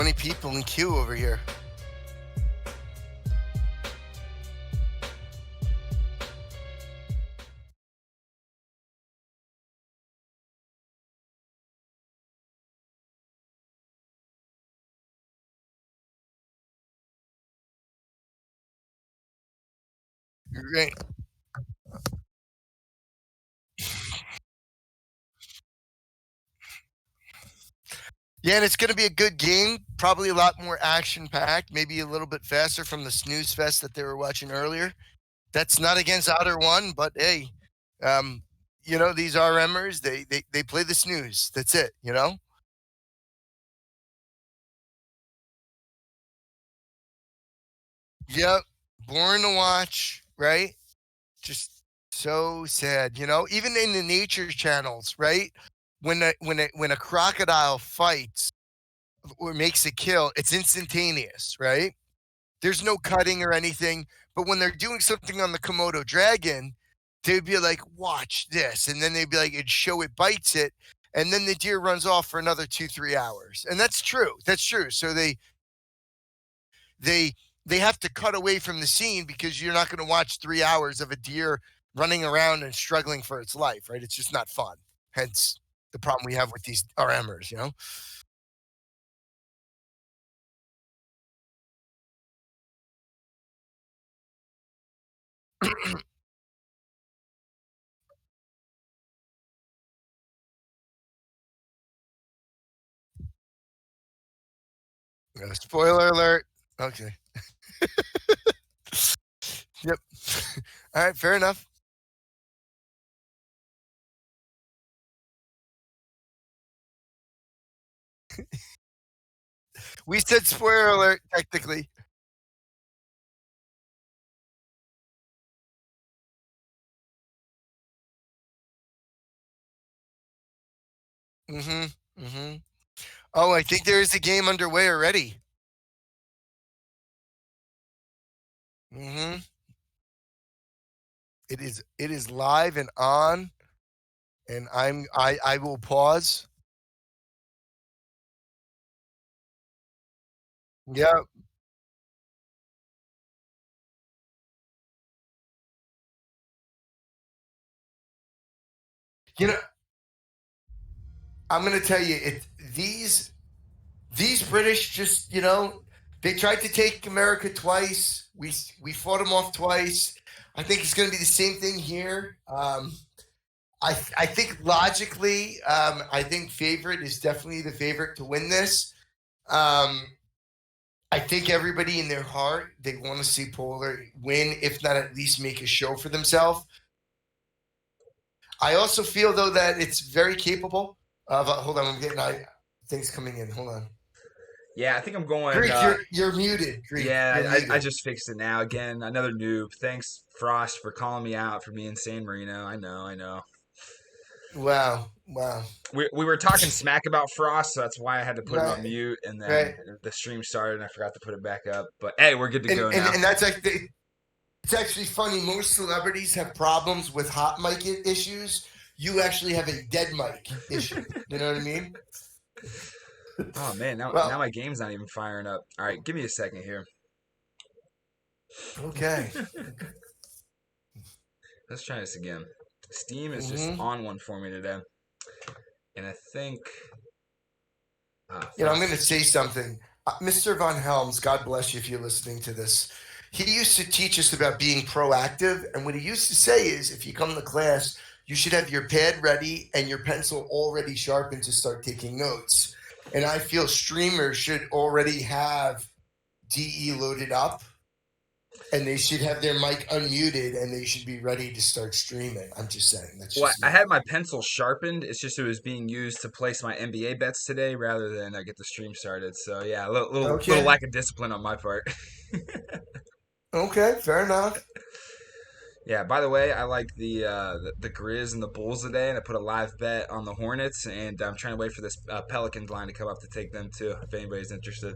20 people in queue over here. Right. Yeah, and it's going to be a good game. Probably a lot more action packed. Maybe a little bit faster from the snooze fest that they were watching earlier. That's not against either one, but hey, um, these RMers, they play the snooze. That's it. Yep. Born to watch. Right. Just so sad. Even in the nature channels. Right. When a crocodile fights or makes a kill, it's instantaneous. Right. There's no cutting or anything. But when they're doing something on the Komodo dragon, they'd be like, watch this. And then they'd be like, it'd show it bites it. And then the deer runs off for another 2-3 hours. And that's true. That's true. So they they have to cut away from the scene because you're not going to watch 3 hours of a deer running around and struggling for its life, right? It's just not fun. Hence the problem we have with these RMers. Spoiler alert. Okay. Yep. All right. Fair enough. We said spoiler alert, technically. Mm-hmm. Mm-hmm. Oh, I think there is a game underway already. Mm-hmm. It is live and on, and I will pause. Yep. You know, I'm gonna tell you, these British just they tried to take America twice. We fought them off twice. I think it's gonna be the same thing here. I think logically, I think favorite is definitely the favorite to win this. Um, I think everybody in their heart they want to see Polar win, if not at least make a show for themselves. I also feel though that it's very capable of. Hold on, I'm getting things coming in. Hold on, Yeah, I think I'm going. Greek, you're muted. Greek, you're Yeah, I muted. just fixed it now. Again, another noob. Thanks, Frost, for calling me out for being San Marino. I know. Wow, wow. We were talking smack about Frost, so that's why I had to put him on Right, mute, and then right. the stream started, and I forgot to put it back up. But hey, we're good to And go and now. and that's actually it's actually funny. Most celebrities have problems with hot mic issues. You actually have a dead mic issue. You know what I mean? Oh man, now Well, my game's not even firing up. All right, give me a second here. okay. Let's try this again. Steam is just Hmm. on one for me today, and I think I'm Frost going to is. say something. Mr. Von Helms, God bless you if you're listening to this. He used to teach us about being proactive. And what he used to say is if you come to class, you should have your pad ready and your pencil already sharpened to start taking notes. And I feel streamers should already have DE loaded up and they should have their mic unmuted and they should be ready to start streaming. I'm just saying. That's Well, just I me. had my pencil sharpened. It's just it was being used to place my NBA bets today rather than get the stream started. So yeah, a little Okay. lack of discipline on my part. Okay. Fair enough. Yeah. By the way, I like the Grizz and the Bulls today, and I put a live bet on the Hornets, and I'm trying to wait for this Pelicans line to come up to take them too, if anybody's interested.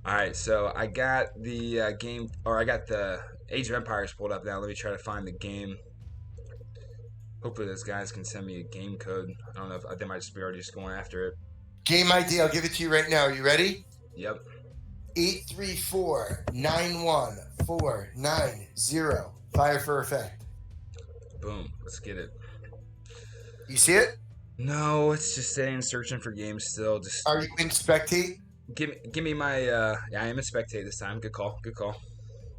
All right, so I got the game, or I got the Age of Empires pulled up now. Let me try to find the game. Hopefully, those guys can send me a game code. I don't know if they might just be already just going after it. Game ID, I'll give it to you right now. Are you ready? Yep. 834-91490. Fire for effect. Boom. Let's get it. You see it? No, it's just saying searching for games still. Just Are you in spectate? give me my yeah, I am in spectate this time. Good call. Good call.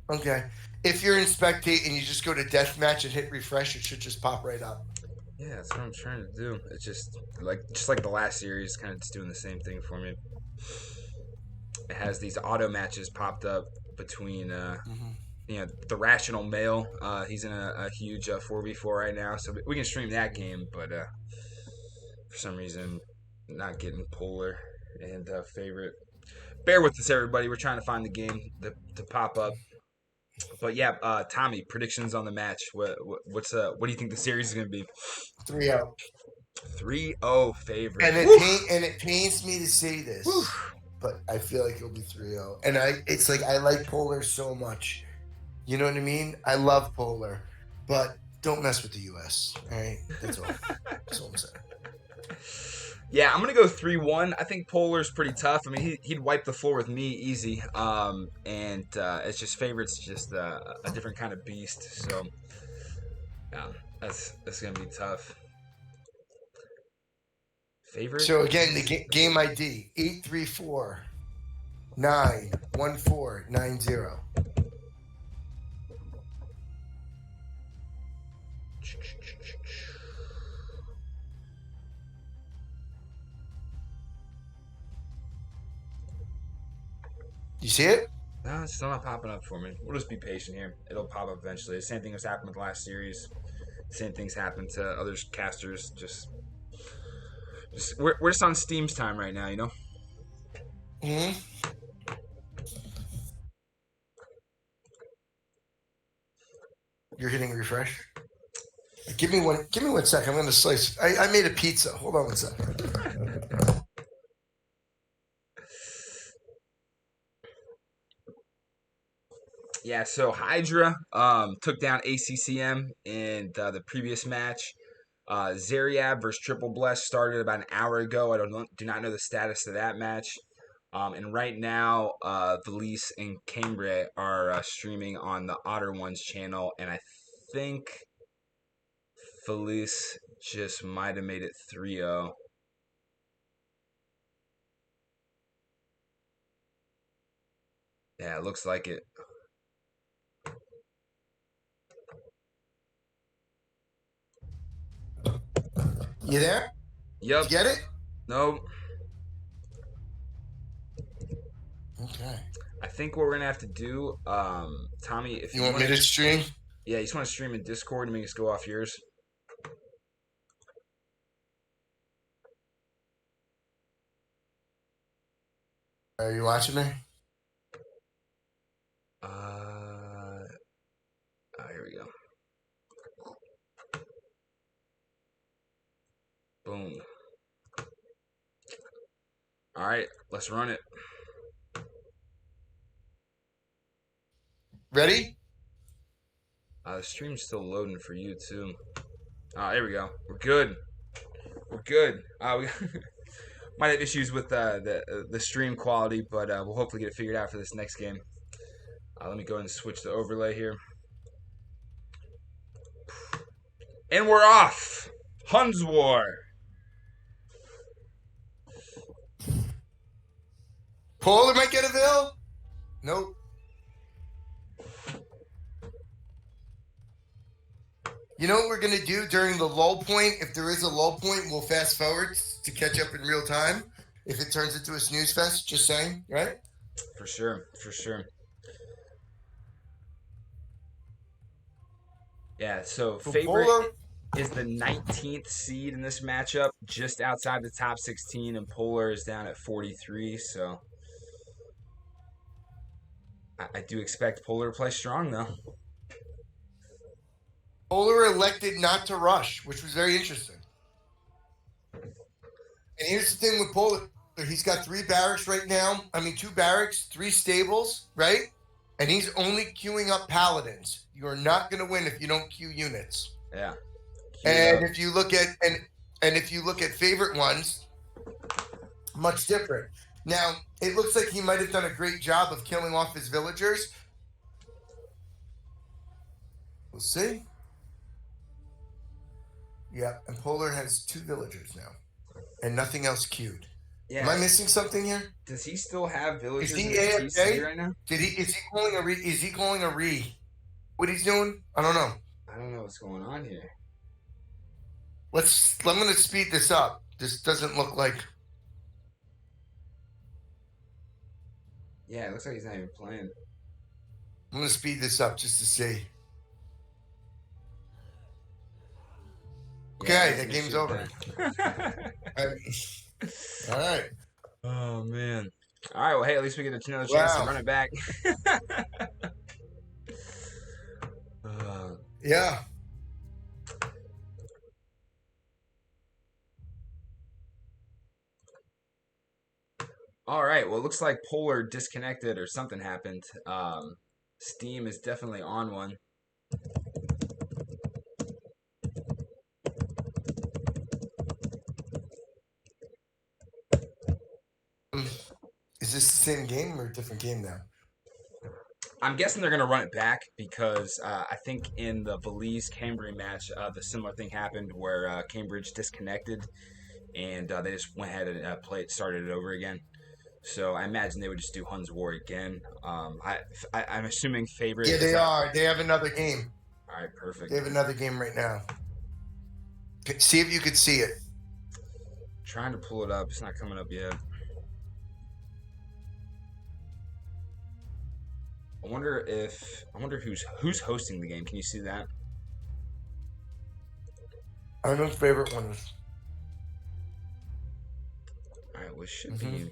Okay. If you're in spectate and you just go to deathmatch and hit refresh, it should just pop right up. Yeah, that's what I'm trying to do. It's just like the last series, kind of just doing the same thing for me. It has these auto matches popped up between the rational male. He's in a huge 4v4 right now, so we can stream that game. But for some reason, not getting Polar and Favorite. Bear with us, everybody. We're trying to find the game to pop up. But yeah, Tommy, predictions on the match. What do you think the series is going to be? 3-0. 3-0 Favorite. And it pains me to say this, but I feel like it'll be 3-0. And it's like I like Polar so much. You know what I mean? I love Polar, but don't mess with the US. All right, that's all. That's all I'm saying. Yeah, I'm gonna go 3-1. I think Polar's pretty tough. I mean, he'd wipe the floor with me easy. And it's just Favorite's just a different kind of beast. So yeah, that's gonna be tough. Favorite. So again, the game ID 834-91490. You see it? No, it's still not popping up for me. We'll just be patient here. It'll pop up eventually. The same thing has happened with the last series. Same things happen to other casters. Just we're just on Steam's time right now, you know. Mm-hmm. You're hitting refresh. Give me one sec. I'm gonna slice. I made a pizza. Hold on one second. Yeah, so Hydra took down ACCM in the previous match. Zeriab versus Triple Bless started about an hour ago. I do not know the status of that match. And right now, Valise and Cambrai are streaming on the Otter Ones channel, and I think Valise just might have made it 3-0. Yeah, it looks like it. You there? Yep. Did you get it? Nope. Okay. I think what we're gonna have to do, Tommy, if you want me to stream? Yeah, you just want to stream in Discord and make us go off yours. Are you watching me? Here we go. Boom. All right, let's run it. Ready? The stream's still loading for you too. There we go. We're good. We're good. We might have issues with the stream quality, but we'll hopefully get it figured out for this next game. Let me go ahead and switch the overlay here. And we're off. Huns War. Polar might get a bill? Nope. You know what we're going to do during the lull point? If there is a lull point, we'll fast forward to catch up in real time. If it turns into a snooze fest, just saying, right? For sure, for sure. Yeah, so Favorite is the 19th seed in this matchup, just outside the top 16, and Polar is down at 43, so I do expect Polar to play strong, though. Polar elected not to rush, which was very interesting. And here's the thing with Polar. He's got 3 barracks right now. I mean, 2 barracks, 3 stables, right? And he's only queuing up paladins. You're not going to win if you don't queue units. Yeah. And if you look at Favorite ones, much different. Now, it looks like he might have done a great job of killing off his villagers. We'll see. Yeah, and Polar has 2 villagers now, and nothing else queued. Yeah. Am I missing something here? Does he still have Is villagers in he his TC AFK? right now? Is he calling a re? Is he calling a re? What he's doing? I don't know. I don't know what's going on here. I'm gonna speed this up. This doesn't look like. Yeah, it looks like he's not even playing. I'm gonna speed this up just to see. Yeah, Okay, the game's over. All right. Oh man. All right. Well, hey, at least we get another chance to Wow. run it back. Yeah. All right. Well, it looks like Polar disconnected or something happened. Steam is definitely on one. Is this the same game or a different game now? I'm guessing they're going to run it back because I think in the Belize Cambridge match, the similar thing happened where Cambridge disconnected and they just went ahead and started it over again. So I imagine they would just do Hun's War again. I'm assuming Favorite. Yeah, they are. They have another game. All right, perfect. They have another game right now. See if you could see it. Trying to pull it up. It's not coming up yet. I wonder who's hosting the game. Can you see that? I don't know what Favorite one is. All right, well, it should be.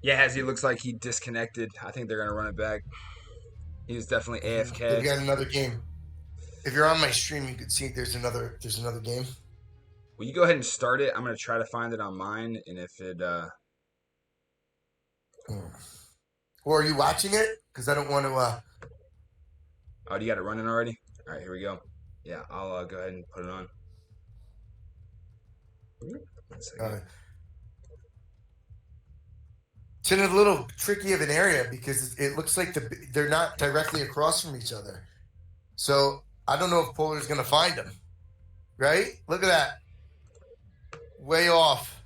Yeah, as he looks like he disconnected. I think they're gonna run it back. He's definitely AFK. We got another game. If you're on my stream, you can see there's another game. Will you go ahead and start it? I'm gonna try to find it on mine, and if it. Or are you watching it? Because I don't want to. Oh, do you got it running already? All right, here we go. Yeah, I'll go ahead and put it on. 1 second. It's in a little tricky of an area because it looks like they're not directly across from each other. So I don't know if Polar's going to find them. Right? Look at that. Way off.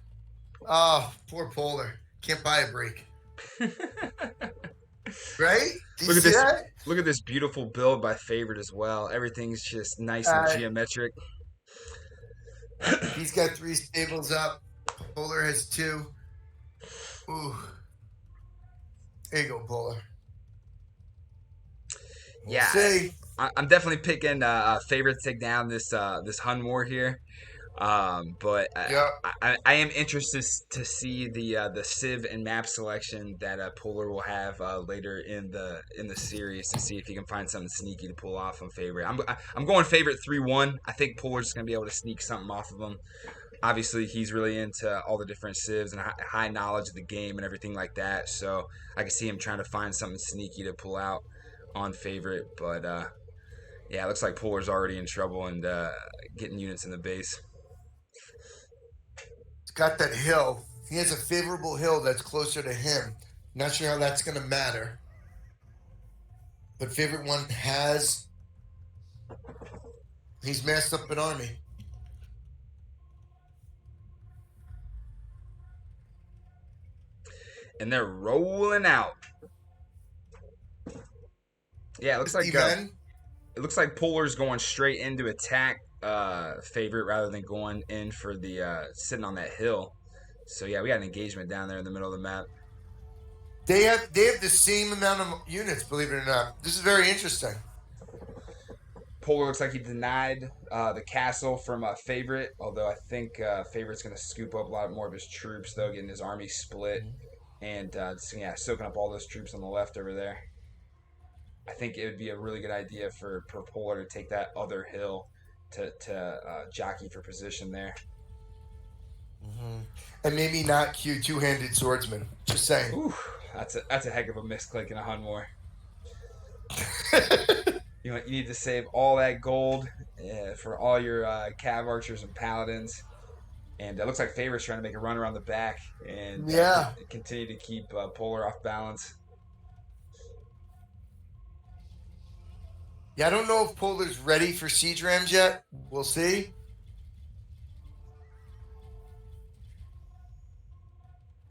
Oh, poor Polar. Can't buy a break. Right? Look at this. That? Look at this beautiful build by Favorite as well. Everything's just nice and geometric. He's got 3 stables up. Polar has 2. Ooh. There you go, Polar. We'll see. I'm definitely picking Favorite to take down this Hun War here. But I am interested to see the civ and map selection that Polar will have later in the series to see if he can find something sneaky to pull off on Favorite. I'm going Favorite 3-1. I think Polar's gonna be able to sneak something off of him. Obviously, he's really into all the different civs and high knowledge of the game and everything like that. So I can see him trying to find something sneaky to pull out on Favorite. But yeah, it looks like Polar's already in trouble and getting units in the base. He's got that hill. He has a favorable hill that's closer to him. Not sure how that's going to matter. But Favorite one has. He's massed up an army. And they're rolling out. Yeah, it looks like Polar's going straight into attack Favorite rather than going in for the sitting on that hill. So yeah, we got an engagement down there in the middle of the map. They have the same amount of units, believe it or not. This is very interesting. Polar looks like he denied the castle from Favorite, although I think Favorite's going to scoop up a lot more of his troops, though, getting his army split and soaking up all those troops on the left over there. I think it would be a really good idea for Polar to take that other hill to jockey for position there. Mm-hmm. And maybe not Q two-handed swordsman. Just saying. Ooh, that's a heck of a misclick in a hun more. You need to save all that gold for all your cav archers and paladins. And it looks like Favorite's trying to make a run around the back and Yeah. continue to keep Polar off balance. Yeah, I don't know if Polar's ready for siege rams yet. We'll see.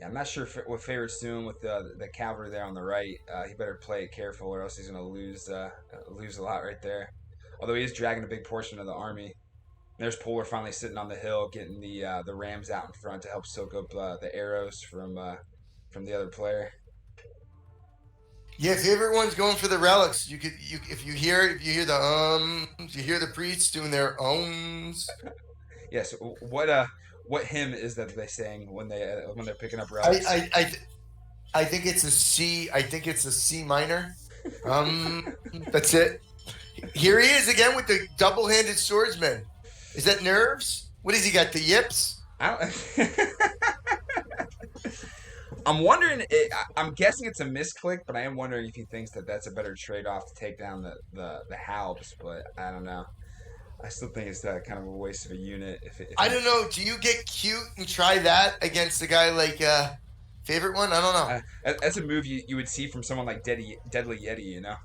Yeah, I'm not sure what Favorite's doing with the cavalry there on the right. He better play it careful, or else he's going to lose a lot right there. Although he is dragging a big portion of the army. There's Polar finally sitting on the hill, getting the rams out in front to help soak up the arrows from the other player. Yeah, if everyone's going for the relics, you if you hear you hear the priests doing their ums. Yes. What hymn is that they sing when they're picking up I relics? I I, I think it's a C. I think it's a C minor. That's it. Here he is again with the double-handed swordsman. Is that nerves? What has he got? The yips? I I'm wondering. I'm guessing it's a misclick, but I am wondering if he thinks that that's a better trade-off to take down the Halbs. But I don't know. I still think it's kind of a waste of a unit. If I he, don't know. Do you get cute and try that against a guy like favorite one? I don't know. that's a move you would see from someone like Deadly Yeti, you know.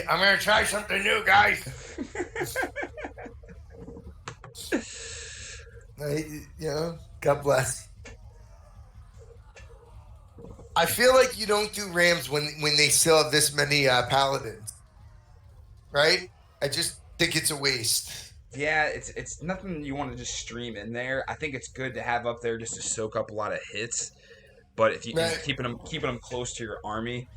I'm gonna try something new, guys. God bless. I feel like you don't do Rams when they still have this many paladins, right? I just think it's a waste. Yeah, it's nothing you want to just stream in there. I think it's good to have up there just to soak up a lot of hits. But if you and Right. keeping them close to your army.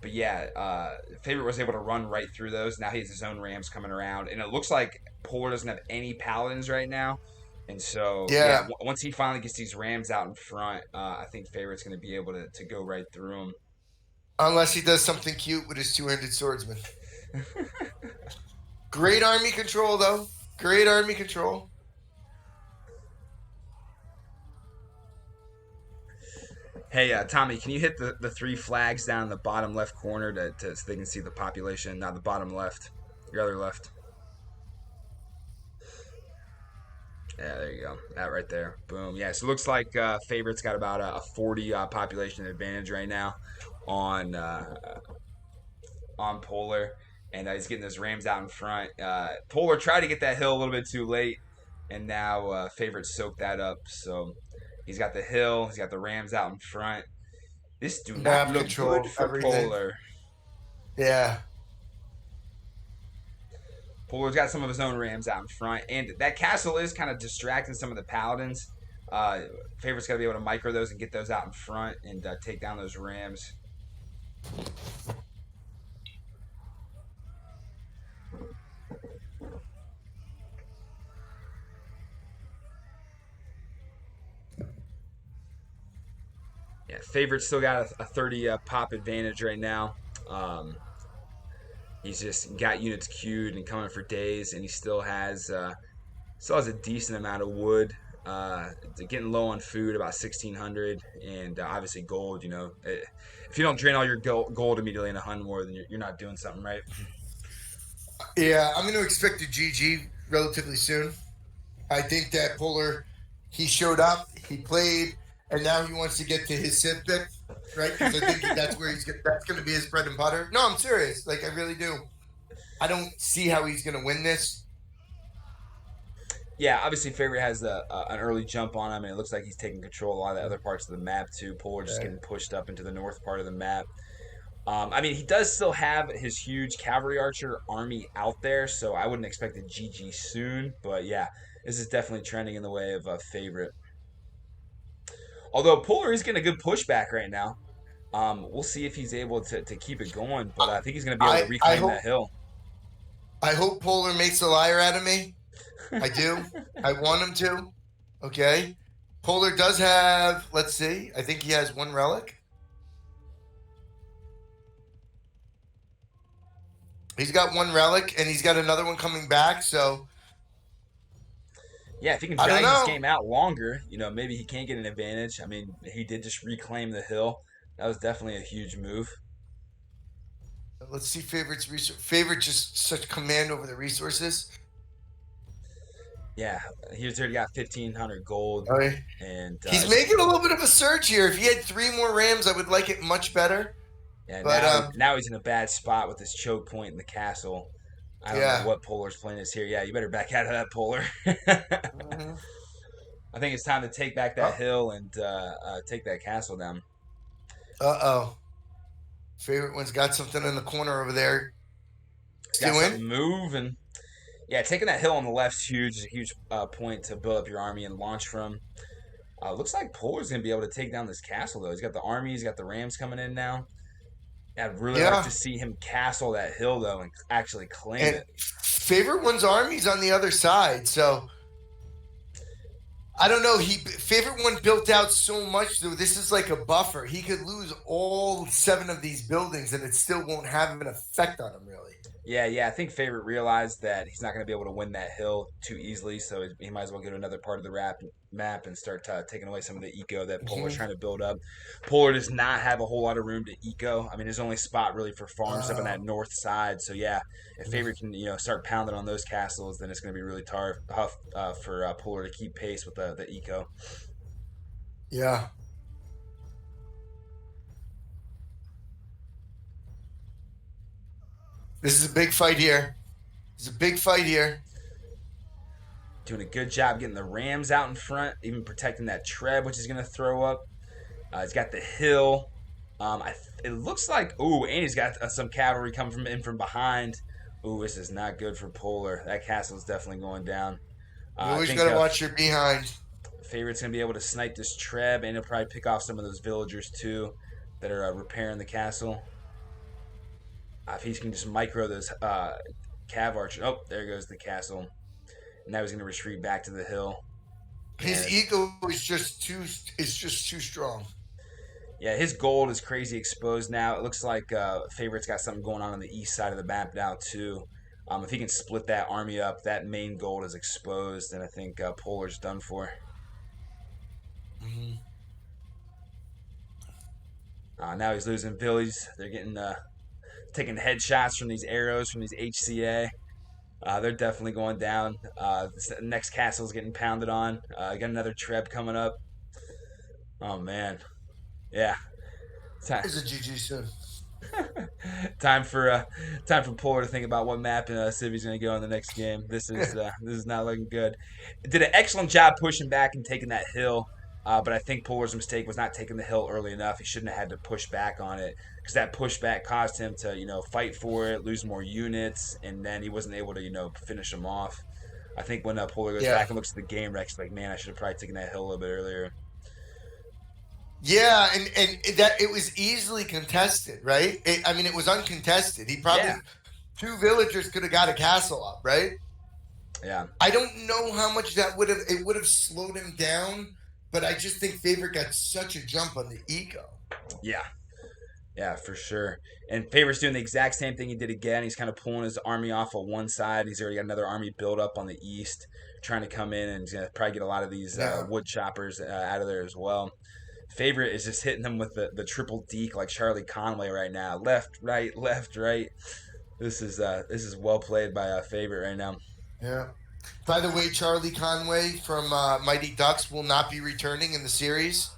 But yeah, Favorite was able to run right through those. Now he has his own Rams coming around, and it looks like Polar doesn't have any Paladins right now. And so yeah, Yeah. once he finally gets these Rams out in front, I think Favorite's going to be able to go right through Unless he does something cute with his two-handed swordsman. Great army control, though. Great army control. Hey, Tommy, can you hit the three flags down in the bottom left corner so they can see the population? Not the bottom left, your other left. Yeah, there you go. That right there. Boom. Yeah, so it looks like Favorite's got about a 40 population advantage right now on on Polar, and he's getting those Rams out in front. Polar tried to get that hill a little bit too late, and now Favorite soaked that up. So he's got the hill, he's got the Rams out in front. This do not Map look good control, for everything. Polar. Yeah. Polar's got some of his own Rams out in front, and that castle is kind of distracting some of the Paladins. Uh, Favorite's got to be able to micro those and get those out in front and take down those Rams. Yeah, Favorite's still got a 30 pop advantage right now. He's just got units queued and coming for days, and he still has a decent amount of wood. Getting low on food, about 1,600, and obviously gold. If you don't drain all your gold immediately in a hun war, then you're not doing something right. Yeah, I'm going to expect a GG relatively soon. I think that Polar, he showed up, he played, and now he wants to get to his Civ pick, right? Because I think that's where that's going to be his bread and butter. No, I'm serious. Like, I really do. I don't see how he's going to win this. Yeah, obviously Favorite has an early jump on him, and it looks like he's taking control of a lot of the other parts of the map too. Polar just Right. getting pushed up into the north part of the map. I mean, he does still have his huge cavalry archer army out there, so I wouldn't expect a GG soon. But yeah, this is definitely trending in the way of a Favorite. Although Polar is getting a good pushback right now. We'll see if he's able to keep it going, but I think he's going to be able to I reclaim hope that hill. Polar makes a liar out of me. I do. I want him to. Okay. Polar does have, let's see, I think he has one relic. He's got one relic, and he's got another one coming back. So Yeah, if he can I don't drag this know. game out longer, maybe he can get an advantage. I mean, he did just reclaim the hill. That was definitely a huge move. Let's see favorites. Favorite just such command over the resources. Yeah, he's already got 1,500 gold, All right. and He's making a little bit of a surge here. If he had three more Rams, I would like it much better. yeah, But now he's in a bad spot with this choke point in the castle. I don't know yeah. what Polar's plan is here. Yeah, you better back out of that, Polar. Mhm. I think it's time to take back that Oh, hill and take that castle down. oh. Favorite one's got something in the corner over there. He's got Doing? something moving. Yeah, taking that hill on the left's huge. It's a huge point to build up your army and launch from. Looks like Polar's going to be able to take down this castle, though. He's got the army, he's got the Rams coming in now. I'd really like Yeah. to see him castle that hill, though, and actually claim And it. favorite one's army's on the other side. So I don't know. He favorite one built out so much though. This is like a buffer. He could lose all seven of these buildings, and it still won't have an effect on him really. Yeah. I think Favorite realized that he's not going to be able to win that hill too easily, so he might as well go to another part of the map and start taking away some of the eco that Polar's Mm-hmm. trying to build up. Polar does not have a whole lot of room to eco. I mean, his only spot really for farms up on that north side. So yeah, if Favorite can start pounding on those castles, then it's going to be really tough for Polar to keep pace with the eco. Yeah. This is a big fight here. It's a big fight here. Doing a good job getting the Rams out in front, even protecting that Treb, which is going to throw up. He's got the hill. It looks like and he's got some cavalry coming from behind. Ooh, this is not good for Polar. That castle is definitely going down. You I always got think to watch your behind. Favorite's gonna be able to snipe this Treb, and he'll probably pick off some of those villagers too that are repairing the castle. If he can just micro those cav archers. Oh, there goes the castle. Now he's gonna retreat back to the hill. His Man, ego is just too strong. yeah, his gold is crazy exposed now. It looks like Favorite's got something going on the east side of the map now too. If he can split that army up, that main gold is exposed, and I think Polar's done for. Mm-hmm. Now he's losing villies. They're getting taking headshots from these arrows from these HCA. They're definitely going down. The next castle's getting pounded on. Got another Treb coming up. Oh man, yeah. There's a GG soon. time for time for Polar to think about what map Civi's going to go in the next game. This is not looking good. Did an excellent job pushing back and taking that hill, but I think Polar's mistake was not taking the hill early enough. He shouldn't have had to push back on it because that pushback caused him to fight for it, lose more units, and then he wasn't able to finish them off. I think when Polar goes Yeah. back and looks at the game, Rex like, man, I should have probably taken that hill a little bit earlier. Yeah, and that it was easily contested, right? I mean, it was uncontested. He Yeah, probably two villagers could have got a castle up, right? yeah. I don't know how much that would have slowed him down, but I just think Favorite got such a jump on the eco. Yeah, Yeah, for sure. And Favor's doing the exact same thing he did again. He's kind of pulling his army off of one side. He's already got another army built up on the east, trying to come in, and he's going to probably get a lot of these Yeah. wood choppers out of there as well. Favorite is just hitting them with the triple deke like Charlie Conway right now. Left, right, left, right. This is well played by Favorite right now. Yeah. By the way, Charlie Conway from Mighty Ducks will not be returning in the series.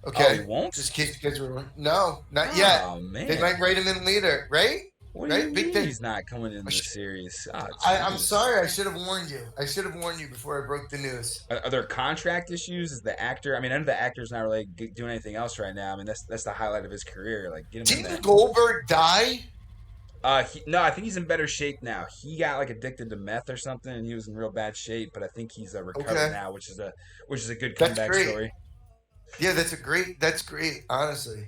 Oh, he Okay, won't? just in case you guys were no, not yet. Oh They man. might write him in later, right? What do you Right? Big mean thing. he's not coming in the series? Oh, I'm jeez. sorry. I should have warned you. I should have warned you before I broke the news. Are there contract issues? Is the actor? I mean, I know the actor's not really doing anything else right now. I mean, that's the highlight of his career. Like, get him in there. Didn't Goldberg die? No, I think he's in better shape now. He got like addicted to meth or something, and he was in real bad shape. But I think he's recovered Okay, now, which is a good that's comeback great. story. Yeah, that's great. Honestly,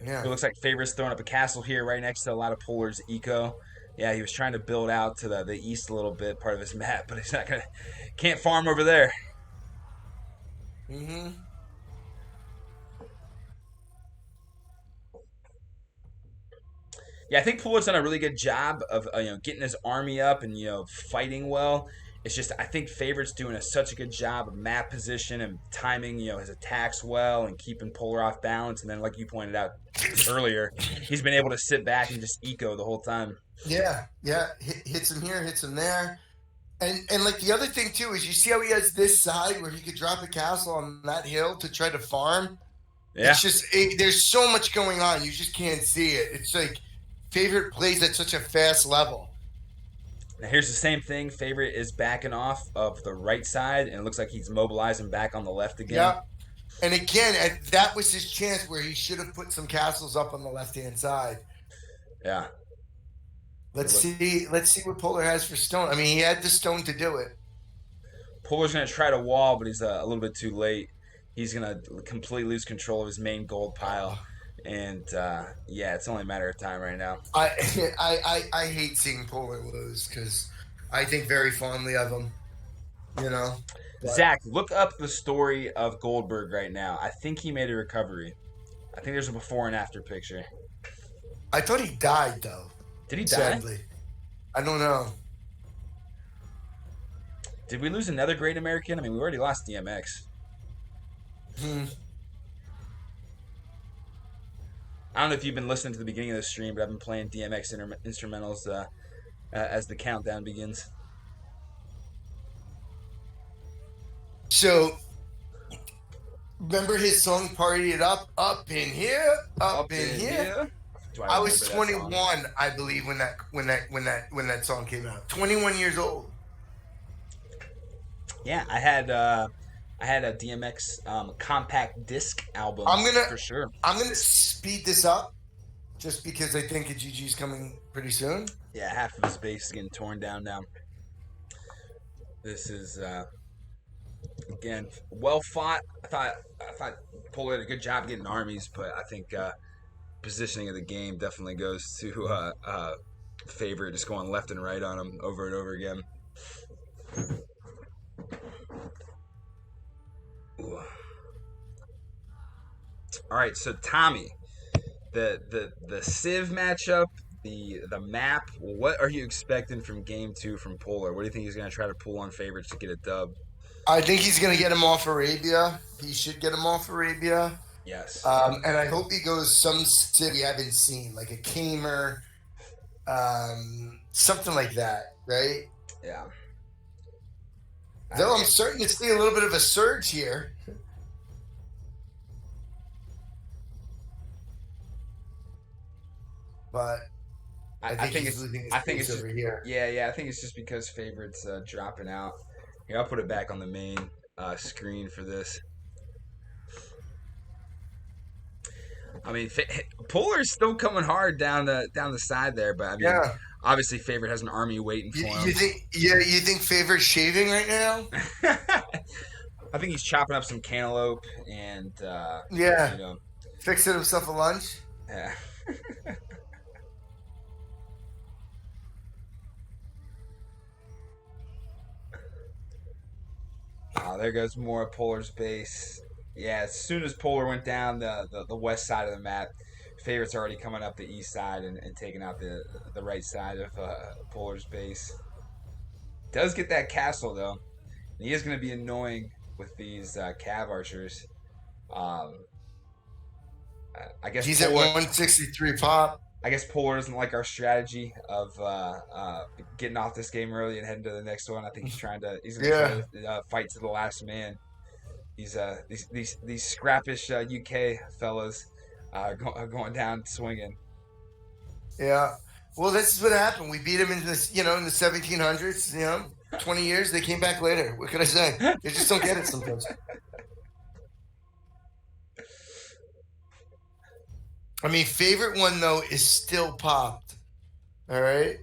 It yeah. looks like Favor's throwing up a castle here, right next to a lot of Polar's eco. Yeah, he was trying to build out to the east a little bit, part of his map, but he's not gonna can't farm over there. Mm-hmm. Yeah, I think Puller's done a really good job of getting his army up and fighting well. It's just I think Favorite's doing such a good job of map position and timing his attacks well and keeping Puller off balance. And then like you pointed out earlier, he's been able to sit back and just eco the whole time. Yeah, yeah. Hits him here, hits him there. And like the other thing too is you see how he has this side where he could drop a castle on that hill to try to farm. Yeah. It's just there's so much going on, you just can't see it. It's like Favorite plays at such a fast level. Now here's the same thing. Favorite is backing off of the right side, and it looks like he's mobilizing back on the left again. Yeah. And again, that was his chance where he should have put some castles up on the left hand side. Yeah. Let's Look, see. Let's see what Polar has for stone. I mean, he had the stone to do it. Puller's going to try to wall, but he's a little bit too late. He's going to completely lose control of his main gold pile. And yeah, it's only a matter of time right now. I I hate seeing Polar lose because I think very fondly of him. You know, but Zach, look up the story of Goldberg right now. I think he made a recovery. I think there's a before and after picture. I thought he died though. Did he die? Sadly, I don't know. Did we lose another great American? I mean, we already lost DMX. Hmm. I don't know if you've been listening to the beginning of the stream, but I've been playing DMX instrumentals as the countdown begins. So remember his song "Party It Up"? Up in here, up in here. Do I remember was that 21, song? I believe, when that song came out. 21 years old. Yeah, I had a DMX compact disc album I'm gonna for sure. I'm gonna speed this up just because I think a GG's coming pretty soon. Yeah, half of his base is getting torn down now. This is again well fought. I thought Polar did a good job getting armies, but I think positioning of the game definitely goes to Favorite, just going left and right on him over and over again. Ooh. All right, so Tommy, the Civ matchup, the map. What are you expecting from game two from Polar? What do you think he's going to try to pull on Favorites to get a dub? I think he's gonna get him off Arabia. He should get him off Arabia. Yes. And I hope he goes some city I haven't seen, like a Kamer, something like that, right? Yeah. Though I'm starting to see a little bit of a surge here. But I think he's losing his pace over here. Yeah. I think it's just because Favorite's dropping out. Here, I'll put it back on the main screen for this. I mean, Polar's still coming hard down the side there, but I mean, Yeah. obviously Favorite has an army waiting for him. You think? Yeah, you think Favorite shaving right now? I think he's chopping up some cantaloupe and Yeah. Fixing himself a lunch. Yeah. Oh, there goes more of Polar's base. Yeah, as soon as Polar went down the west side of the map, Favorite's already coming up the east side and taking out the right side of Polar's base. Does get that castle though. And he is going to be annoying with these cav archers. Um, I guess He's at 163 pop. I guess Polar doesn't like our strategy of getting off this game early and heading to the next one. I think he's going to try to fight to the last man. These scrappish UK fellas going down swinging. Yeah. Well, this is what happened. We beat him in this, in the 1700s. 20 years. They came back later. What could I say? They just don't get it sometimes. I mean, favorite one though is still popped. All right.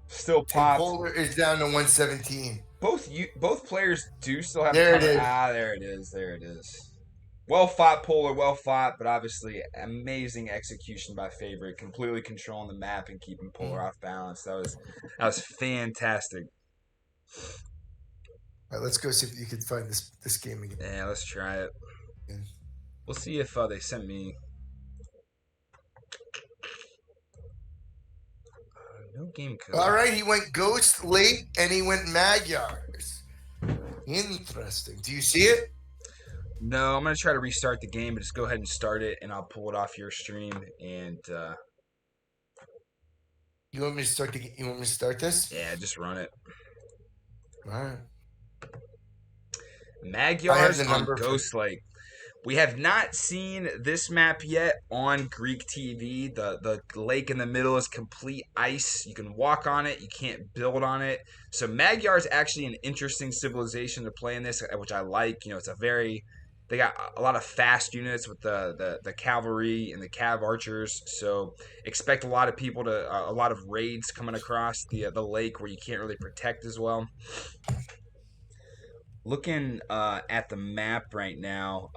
Still popped. And Polar is down to 117. Both players do still have. There it is. There it is. There it is. Well fought, Polar. Well fought, but obviously amazing execution by Favorite, completely controlling the map and keeping Polar off balance. That was fantastic. All right, let's go see if you can find this game again. Yeah, let's try it. Yeah. We'll see if they sent me. No game code. All right, he went Ghost late and he went Magyars. Interesting. Do you see it? No, I'm gonna try to restart the game, but just go ahead and start it, and I'll pull it off your stream. And You want me to start you want me to start this? yeah, just run it. All right. I have the Magyars on number for. Ghost Lake. We have not seen this map yet on Greek TV. The lake in the middle is complete ice. You can walk on it. You can't build on it. So Magyar is actually an interesting civilization to play in this, which I like. You know, it's a very they got a lot of fast units with the cavalry and the cav archers. So expect a lot of people to a lot of raids coming across the lake where you can't really protect as well. Looking at the map right now,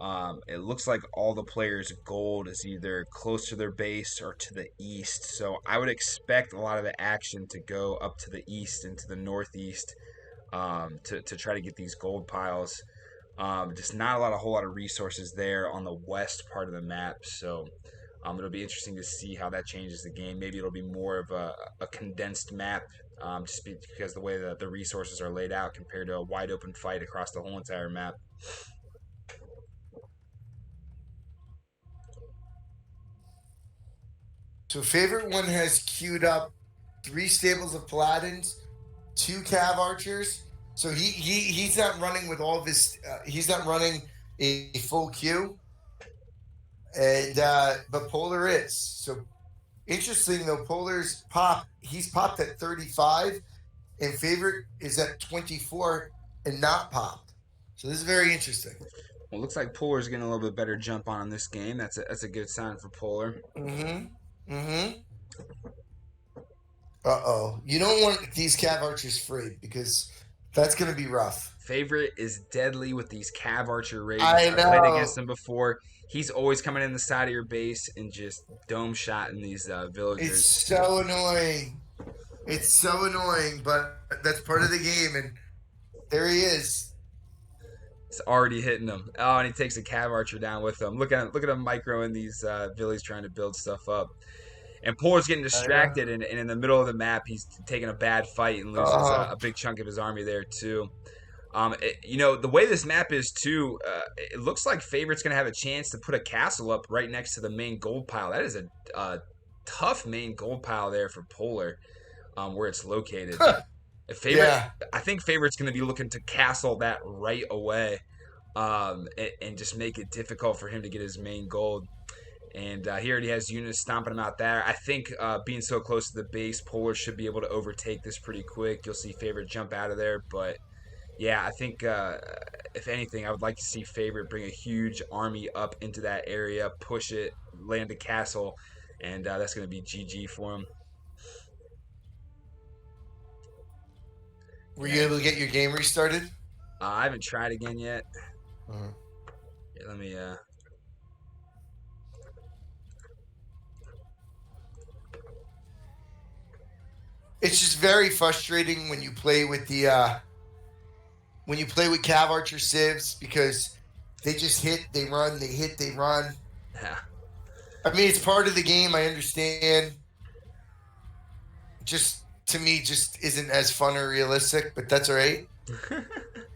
it looks like all the players' gold is either close to their base or to the east. So I would expect a lot of the action to go up to the east and to the northeast to try to get these gold piles. Just not a whole lot of resources there on the west part of the map. So it'll be interesting to see how that changes the game. Maybe it'll be more of a condensed map, just because the way that the resources are laid out compared to a wide open fight across the whole entire map. So favorite one has queued up 3 stables of paladins, 2 cav archers. So he's not running with all of his. He's not running a full queue, and but Polar is. So interesting though. Polar's pop. He's popped at 35, and favorite is at 24 and not popped. So this is very interesting. Well, it looks like Polar's getting a little bit better jump on this game. That's a good sign for Polar. Mm-hmm. Mm-hmm. Uh-oh. You don't want these cav archers free because that's going to be rough. Favorite is deadly with these cav archer raids. I I've played against know. him before. He's always coming in the side of your base and just dome shotting these It's villagers. so annoying. It's so annoying, but that's part of the game. And there he is. It's already hitting him. Oh, and he takes a cav archer down with him. Look at him microing these villies trying to build stuff up. And Polar's getting I know. distracted, and in the middle of the map, he's taking a bad fight and loses Oh, a big chunk of his army there too. You know, the way this map is too, it looks like Favorite's gonna have a chance to put a castle up right next to the main gold pile. That is a tough main gold pile there for Polar, where it's located. Favorite, yeah. I think Favorite's gonna be looking to castle that right away, and just make it difficult for him to get his main gold. And he already has units stomping him out there. I think being so close to the base, Polar should be able to overtake this pretty quick. You'll see Favorite jump out of there, but yeah, I think if anything, I would like to see Favorite bring a huge army up into that area, push it, land a castle, and that's going to be GG for him. Were Yeah, you able to get your game restarted? I haven't tried again yet. Uh-huh. Yeah, let me. It's just very frustrating when you play with the when you play with cav archer civs because they just hit, they run, they hit, they run. Yeah. I mean, it's part of the game. I understand. Just to me, just isn't as fun or realistic, but that's all right.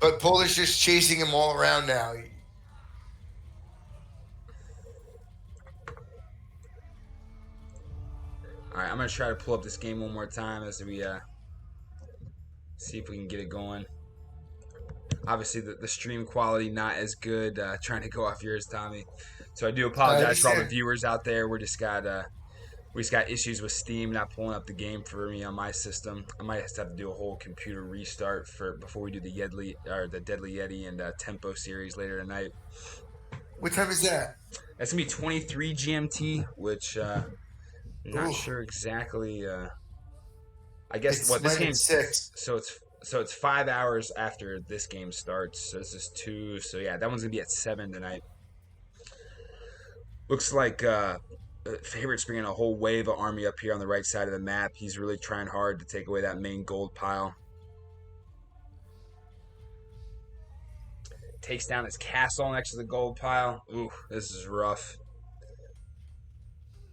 But Polar's just chasing him all around now. All right, I'm gonna try to pull up this game one more time as we see if we can get it going. Obviously, the stream quality not as good. Trying to go off yours, Tommy. So I do I apologize for all the understand. viewers out there. We just got issues with Steam not pulling up the game for me on my system. I might just have to do a whole computer restart before we do the Deadly Yeti and Tempo series later tonight. What time is that? That's gonna be 23 GMT, which I'm not Ooh, sure exactly. I guess it's what this mine at game's 6. so it's 5 hours after this game starts. So this is 2. So yeah, that one's gonna be at 7 tonight. Looks like Favorite's bringing a whole wave of army up here on the right side of the map. He's really trying hard to take away that main gold pile. Takes down his castle next to the gold pile. Ooh, this is rough.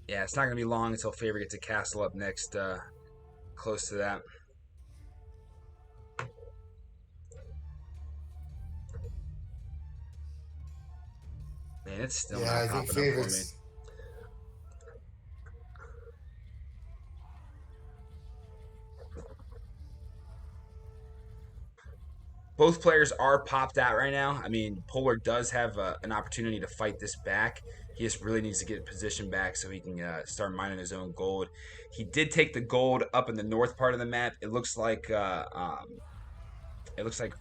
Yeah, it's not going to be long until Favorite gets a castle up next close to that. Man, it's still Yeah, not I think popping up for me. favorites. Both players are popped out right now. I mean, Polar does have an opportunity to fight this back. He just really needs to get position back so he can start mining his own gold. He did take the gold up in the north part of the map. It looks like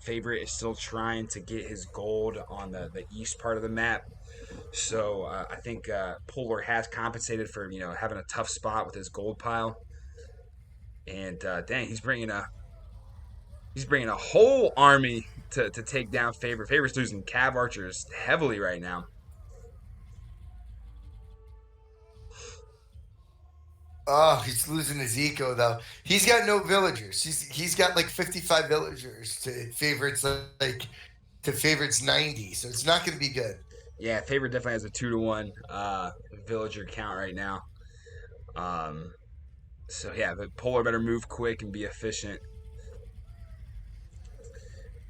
Favorite is still trying to get his gold on the east part of the map. So I think Polar has compensated for having a tough spot with his gold pile. And dang, he's bringing a whole army to take down Favorite. Favorite's losing Cav archers heavily right now. Oh, he's losing his eco though. He's got no villagers. He's got like 55 villagers to favorites like to favorites 90. So it's not going to be good. Yeah, Favorite definitely has a 2-to-1 villager count right now. Um, so yeah, but Polar better move quick and be efficient.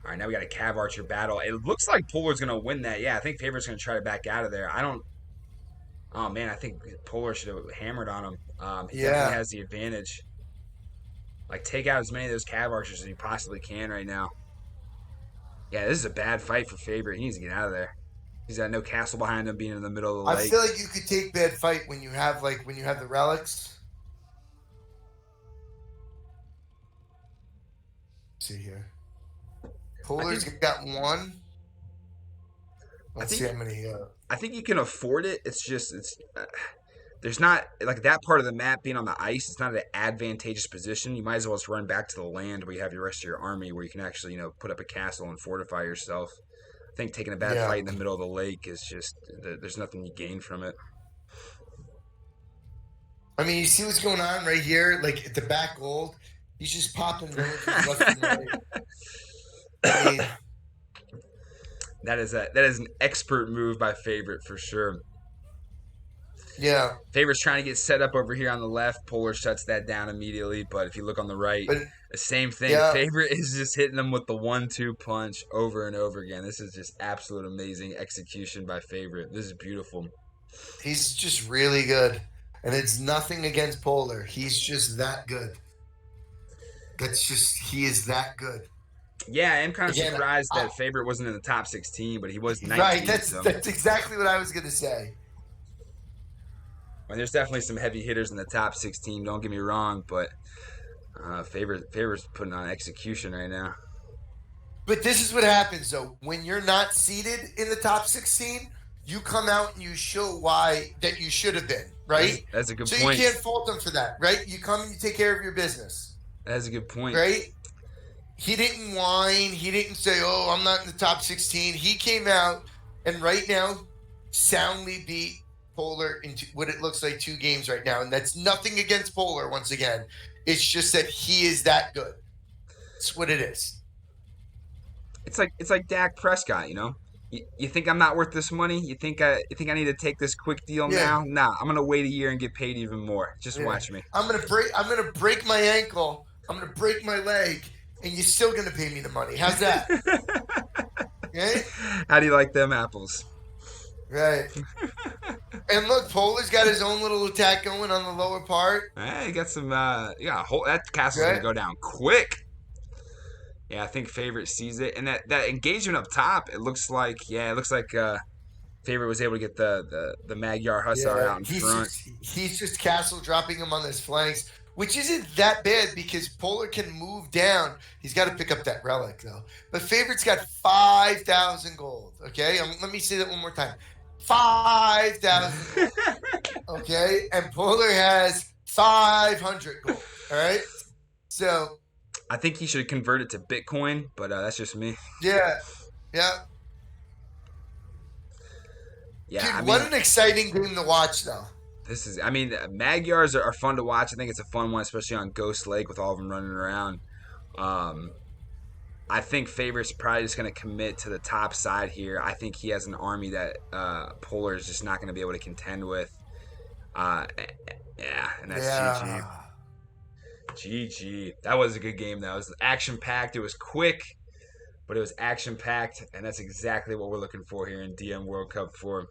All right, now we got a Cav Archer battle. It looks like Polar's gonna win that. Yeah, I think Favorite's gonna try to back out of there. I don't. Oh man, I think Polar should have hammered on him. He definitely Yeah. has the advantage. Like take out as many of those Cav Archers as he possibly can right now. Yeah, this is a bad fight for Favorite. He needs to get out of there. He's got no castle behind him, being in the middle of the I lake. feel like you could take bad fight when you have the relics. Let's see here. I Polar's think got one. I Let's see think how many. I think you can afford it. It's there's not like that part of the map being on the ice. It's not an advantageous position. You might as well just run back to the land where you have your rest of your army, where you can actually put up a castle and fortify yourself. I think taking a bad Yeah. fight in the middle of the lake is just there's nothing you gain from it. I mean, you see what's going on right here, like at the back gold. He's just popping villagers left and right. I mean, That is an expert move by Favorite for sure. yeah, Favorite's trying to get set up over here on the left. Polar shuts that down immediately. But if you look on the right, but the same thing. yeah, Favorite is just hitting them with the 1-2 punch over and over again. This is just absolute amazing execution by Favorite. This is beautiful. he's just really good, and it's nothing against Polar. He's just that good. He is that good. Yeah, I am kind of Again, surprised that Favorite wasn't in the top 16, but he was right? 19. That's So that's exactly what I was gonna say. there's definitely some heavy hitters in the top 16. Don't get me wrong, but Favorite's putting on execution right now. But this is what happens though when you're not seated in the top 16. You come out and you show why that you should have been, right? That's a good So you point. can't fault them for that, right? You come and you take care of your business, That's a good point. right? He didn't whine. He didn't say, "Oh, I'm not in the top 16." He came out and right now soundly beat Polar into what it looks like 2 games right now, and that's nothing against Polar. Once again, it's just that he is that good. It's what it is. It's like Dak Prescott. You think I'm not worth this money? You think I need to take this quick deal Yeah, now? Nah, I'm gonna wait a year and get paid even more. Just yeah. watch me. I'm gonna break my ankle. I'm gonna break my leg, and you're still gonna pay me the money. How's that? Okay. How do you like them apples? Right. And look, Polar's got his own little attack going on the lower part. Hey, you got some. That castle's gonna Right. go down quick. Yeah, I think Favorite sees it, and that engagement up top. It looks like Favorite was able to get the Magyar Hussar Yeah. out in front. He's just castle dropping him on his flanks, which isn't that bad because Polar can move down. He's got to pick up that relic though. But Favorite's got 5,000 gold. Okay, let me say that one more time. 5,000 gold. Okay, and Polar has 500 gold. All right, so I think he should convert it to Bitcoin, but that's just me. yeah, yeah. Yeah, I Dude, what mean, an exciting game to watch, though. Magyars are fun to watch. I think it's a fun one, especially on Ghost Lake with all of them running around. Um, I think Favorite's probably just going to commit to the top side here. I think he has an army that Polar is just not going to be able to contend with. Yeah, and that's GG. Yeah. GG. That was a good game. That was action packed. It was quick, but it was action packed, and that's exactly what we're looking for here in DM World Cup 4.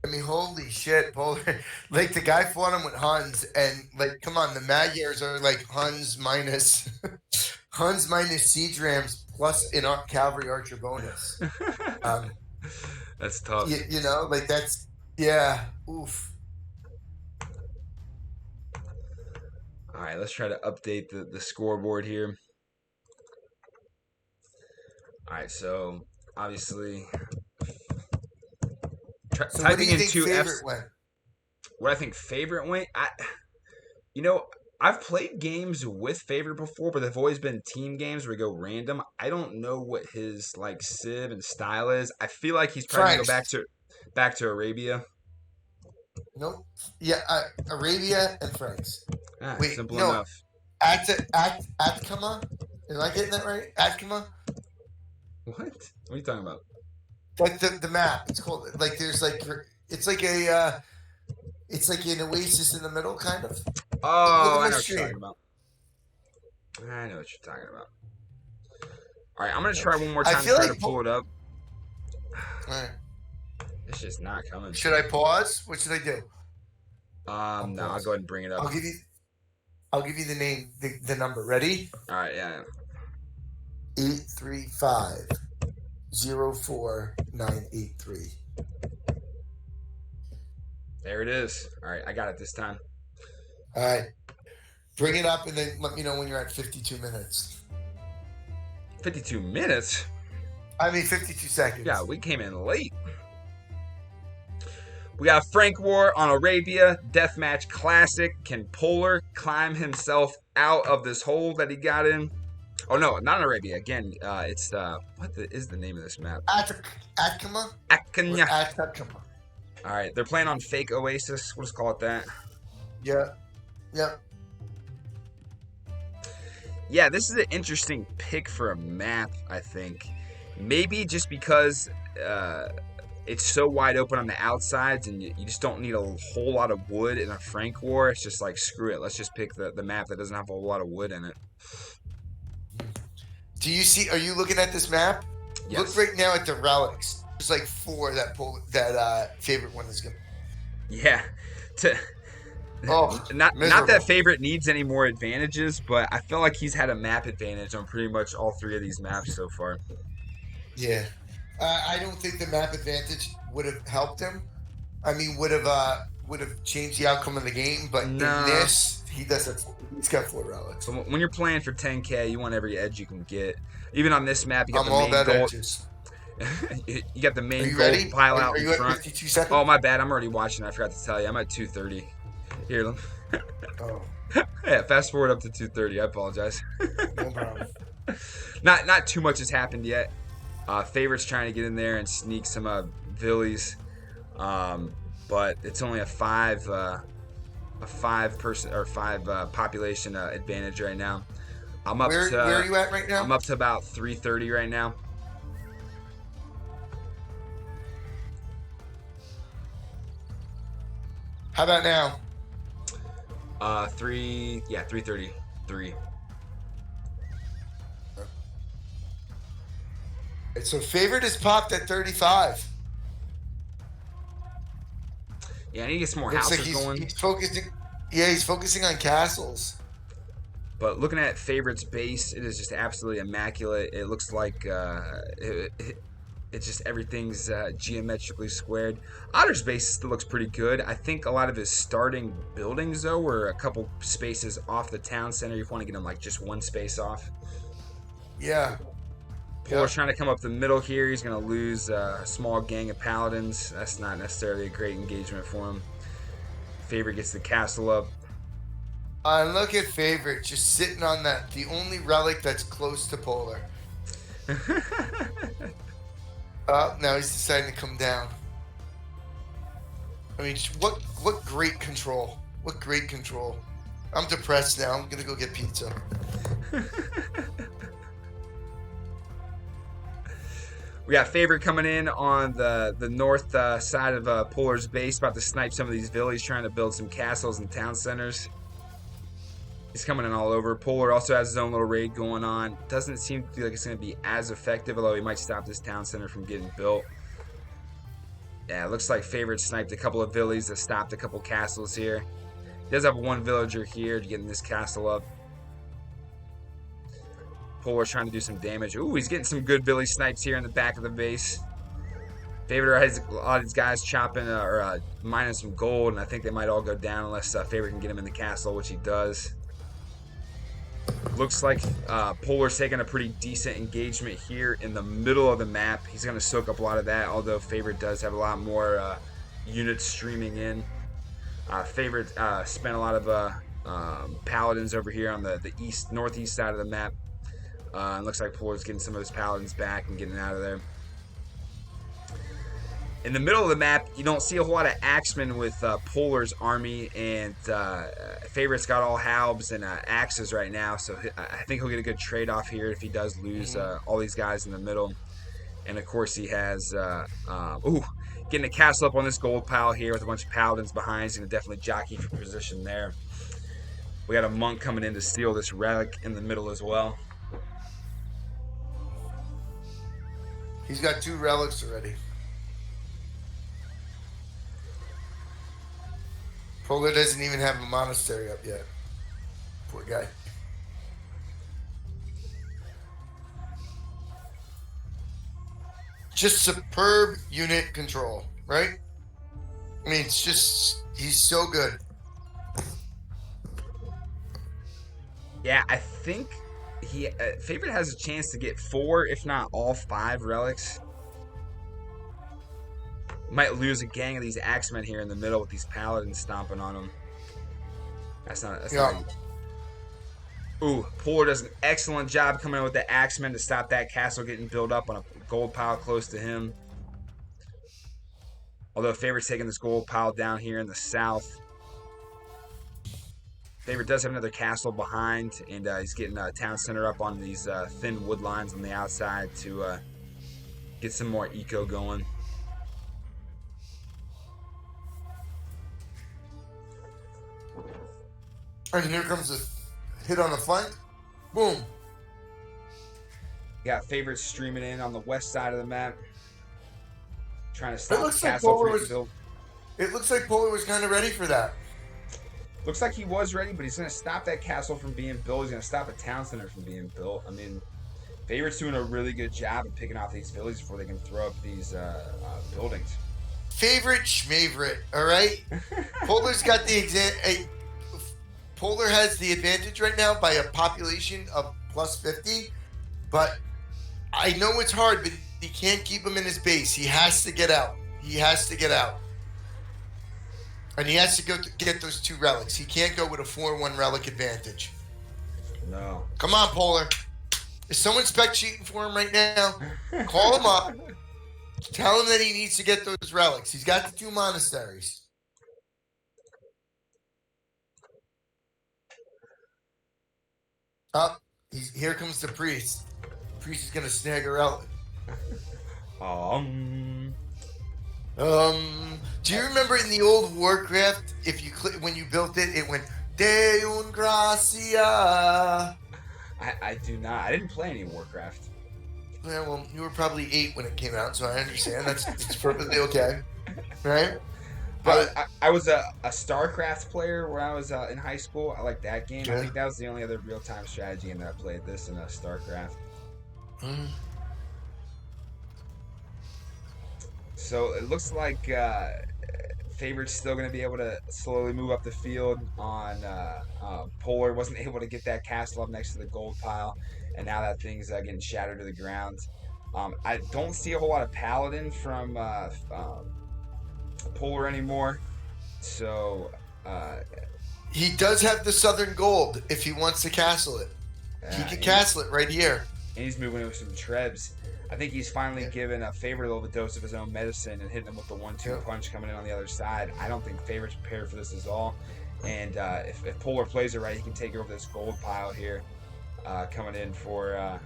I mean, holy shit, Polar. Like, the guy fought him with Huns, and, like, come on, the Magyars are like Huns minus Huns minus siege rams plus an cavalry archer bonus. That's tough. You know, like, that's, yeah, oof. All right, let's try to update the scoreboard here. All right, so obviously So what do typing you in think two favorite F's. went? What I think favorite went, I've played games with favorite before, but they've always been team games where we go random. I don't know what his like civ and style is. I feel like he's probably gonna go Franks. back to Arabia. Nope. Yeah, Arabia and Franks. Wait, Simple no. enough. Atkama? Am I getting that right? Atkama? What? What are you talking about? Like the map. It's called, like, there's like, it's like it's like an oasis in the middle, kind of. Look Oh, at I my know what you're stream. talking about. I know what you're talking about. All right, I'm gonna try one more time to feel try like to pull it up. All right. It's just not coming. Should I pause? What should I do? No, I'll go ahead and bring it up. I'll give you the name, the number. Ready? All right, yeah. 835-04983. There it is. All right, I got it this time. All right. Bring it up and then let me know when you're at 52 minutes. 52 minutes? I mean, 52 seconds. Yeah, we came in late. We got Frank War on Arabia, Deathmatch Classic. Can Polar climb himself out of this hole that he got in? Oh, no, not in Arabia. Again, it's, is the name of this map? Atkama? Akanya. Atkama. All right, they're playing on Fake Oasis. We'll just call it that. Yeah. Yeah, this is an interesting pick for a map, I think. Maybe just because it's so wide open on the outsides and you just don't need a whole lot of wood in a Frank War. It's just like, screw it. Let's just pick the map that doesn't have a whole lot of wood in it. Are you looking at this map? Yes. Look right now at the relics. There's like 4 that favorite one is going to. Yeah. Not that favorite needs any more advantages, but I feel like he's had a map advantage on pretty much all 3 of these maps so far. Yeah. I don't think the map advantage would have helped him. I mean, would have changed the outcome of the game, but in this, he's got 4 relics. So when you're playing for 10K, you want every edge you can get. Even on this map, you got the main goal. Edges. You got the main gold ready? pile out in front. Are you at 52 seconds? Oh, my bad. I'm already watching. I forgot to tell you. I'm at 230. Here. Yeah, fast forward up to 230. I apologize. No problem. Not too much has happened yet. Favorite's trying to get in there and sneak some Villies, but it's only a 5 person or 5 population advantage right now. Where are you at right now? I'm up to about 330 right now. How about now? 333. So favorite is popped at 35. Yeah, I need to get some more houses going. He's focusing. Yeah, he's focusing on castles. But looking at Favorite's base, it is just absolutely immaculate. It looks like it's just everything's geometrically squared. Otter's base still looks pretty good. I think a lot of his starting buildings, though, were a couple spaces off the town center. You want to get him like just one space off. Yeah. Polar's trying to come up the middle here. He's going to lose a small gang of paladins. That's not necessarily a great engagement for him. Favorite gets the castle up. Look at Favorite just sitting on the only relic that's close to Polar. Now he's deciding to come down. I mean, what great control. What great control. I'm depressed now. I'm going to go get pizza. We got Favorite coming in on the north side of Polar's base, about to snipe some of these villages, trying to build some castles and town centers. He's coming in all over. Polar also has his own little raid going on. Doesn't seem to be like it's going to be as effective, although he might stop this town center from getting built. Yeah, it looks like Favorite sniped a couple of villies that stopped a couple castles here. He does have one villager here to get this castle up. Polar's trying to do some damage. Ooh, he's getting some good villy snipes here in the back of the base. Favorite has a lot of these guys chopping mining some gold, and I think they might all go down unless Favorite can get him in the castle, which he does. Looks like Polar's taking a pretty decent engagement here in the middle of the map. He's going to soak up a lot of that, although Favorite does have a lot more units streaming in. Favorite spent a lot of paladins over here on the northeast side of the map. And looks like Polar's getting some of his paladins back and getting out of there. In the middle of the map, you don't see a whole lot of axemen with Polar's army, and Favorite's got all halbs and axes right now, so I think he'll get a good trade-off here if he does lose all these guys in the middle. And of course he has, getting a castle up on this gold pile here with a bunch of paladins behind. He's going to definitely jockey for position there. We got a monk coming in to steal this relic in the middle as well. He's got 2 relics already. Polar doesn't even have a monastery up yet. Poor guy. Just superb unit control, right? I mean, it's just, he's so good. Yeah, I think he Favorite has a chance to get 4, if not all 5 relics. Might lose a gang of these axemen here in the middle with these paladins stomping on him. That's not. Ooh, Polar does an excellent job coming in with the axemen to stop that castle getting built up on a gold pile close to him. Although Favorite's taking this gold pile down here in the south. Favorite does have another castle behind, and he's getting a town center up on these thin wood lines on the outside to get some more eco going. And here comes a hit on the flank. Boom. Got Favorite streaming in on the west side of the map. Trying to stop the like castle from getting built. It looks like Polar was kind of ready for that. Looks like he was ready, but he's going to stop that castle from being built. He's going to stop a town center from being built. I mean, Favorite's doing a really good job of picking off these villages before they can throw up these buildings. Favorite schmavorite, all right? Polar's got the Polar has the advantage right now by a population of plus 50, but I know it's hard, but he can't keep him in his base. He has to get out. He has to get out. And he has to go get those 2 relics. He can't go with a 4-1 relic advantage. No. Come on, Polar. Is someone spec cheating for him right now? Call him up. Tell him that he needs to get those relics. He's got the 2 monasteries. Up. Here comes the priest. The priest is going to snag a relic. Do you remember in the old Warcraft, if you when you built it, it went Deum Gracia? I do not. I didn't play any Warcraft. Yeah, well, you were probably 8 when it came out, so I understand. It's perfectly okay, right? But I was a StarCraft player when I was in high school. I liked that game. Yeah. I think that was the only other real-time strategy game that I played. This and StarCraft. So it looks like Favorite's still going to be able to slowly move up the field on Polar. Wasn't able to get that castle up next to the gold pile, and now that thing's getting shattered to the ground. I don't see a whole lot of Paladin from Polar anymore, so he does have the southern gold if he wants to castle it. He can castle it right here. And he's moving with some trebs. I think he's finally given a Favorite a little dose of his own medicine and hitting him with the 1-2 punch coming in on the other side. I don't think Favorite's prepared for this at all. And if Polar plays it right, he can take over this gold pile here coming in for...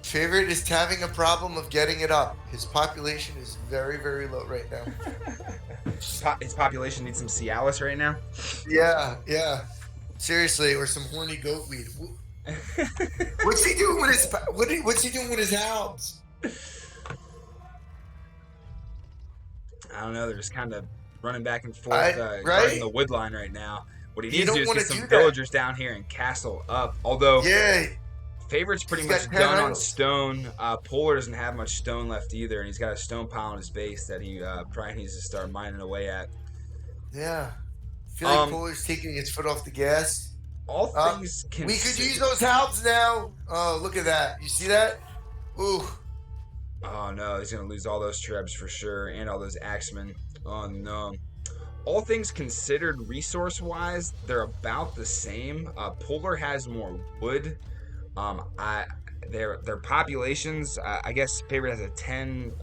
Favorite is having a problem of getting it up. His population is very, very low right now. His population needs some Cialis right now? Yeah, yeah. Seriously, or some horny goatweed. What's he doing with his? What's he doing with his halves? I don't know. They're just kind of running back and forth, I guarding right. the wood line right now. What he You needs to do don't is want get to some do that. villagers down here and castle up. Although Yeah, Favorite's pretty he's much got 10 done on idols. stone. Polar doesn't have much stone left either, and he's got a stone pile on his base that he probably needs to start mining away at. Yeah, I feel like Um, Polar's taking his foot off the gas. all Uh, things we could use considered. those halves now. Oh, look at that! You see that? Ooh, Oh no, he's gonna lose all those trebs for sure, and all those axemen. Oh no. All things considered, resource-wise, they're about the same. Polar has more wood. I their populations. I guess Favorite has a 10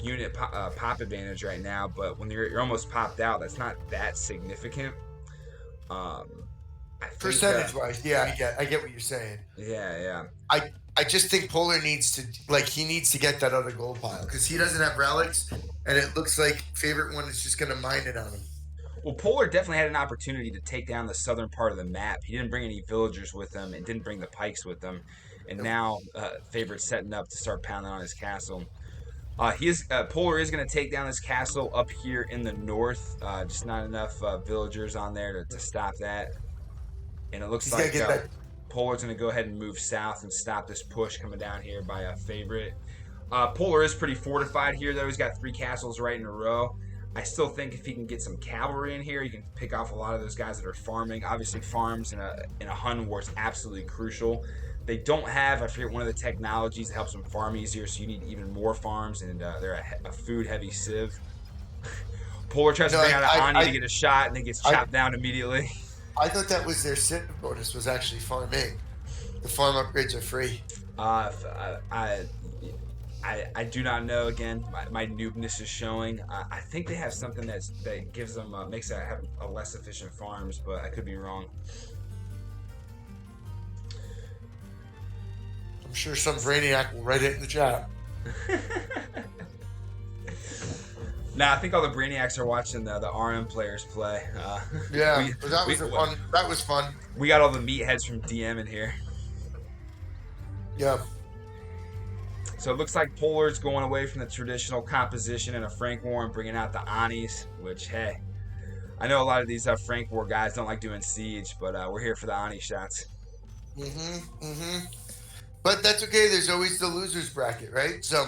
unit pop advantage right now, but when you're almost popped out, that's not that significant. Um, I think. percentage wise, yeah, I get what you're saying. Yeah, yeah. I just think Polar needs to he needs to get that other gold pile because he doesn't have relics, and it looks like favorite one is just gonna mine it on him. Well, Polar definitely had an opportunity to take down the southern part of the map. He didn't bring any villagers with him and didn't bring the pikes with him. And now Favorite's setting up to start pounding on his castle. Polar is going to take down this castle up here in the north. Just not enough villagers on there to stop that. And it looks He's gotta like get that. Polar's going to go ahead and move south and stop this push coming down here by Favorite. Polar is pretty fortified here, though. He's got 3 castles right in a row. I still think if he can get some cavalry in here, he can pick off a lot of those guys that are farming. Obviously, farms in a Hun war is absolutely crucial. They don't have, I forget, one of the technologies that helps them farm easier, so you need even more farms, and they're a food-heavy civ. Polar tries to No, bring out an Ani to I get a shot, and then gets I chopped down immediately. I thought that was their sit bonus was actually farming. The farm upgrades are free. Uh, I do not know. Again, my noobness is showing. I think they have something that gives them makes it have a less efficient farms, but I could be wrong. I'm sure some brainiac will write it in the chat. Nah, I think all the brainiacs are watching the RM players play. Yeah, we, that we was fun. That was fun. we got all the meatheads from DM in here. Yeah. So it looks like Polar's going away from the traditional composition in a Frank War and bringing out the Anis, which, hey, I know a lot of these Frank War guys don't like doing siege, but we're here for the Ani shots. But that's okay. There's always the losers bracket, right? So,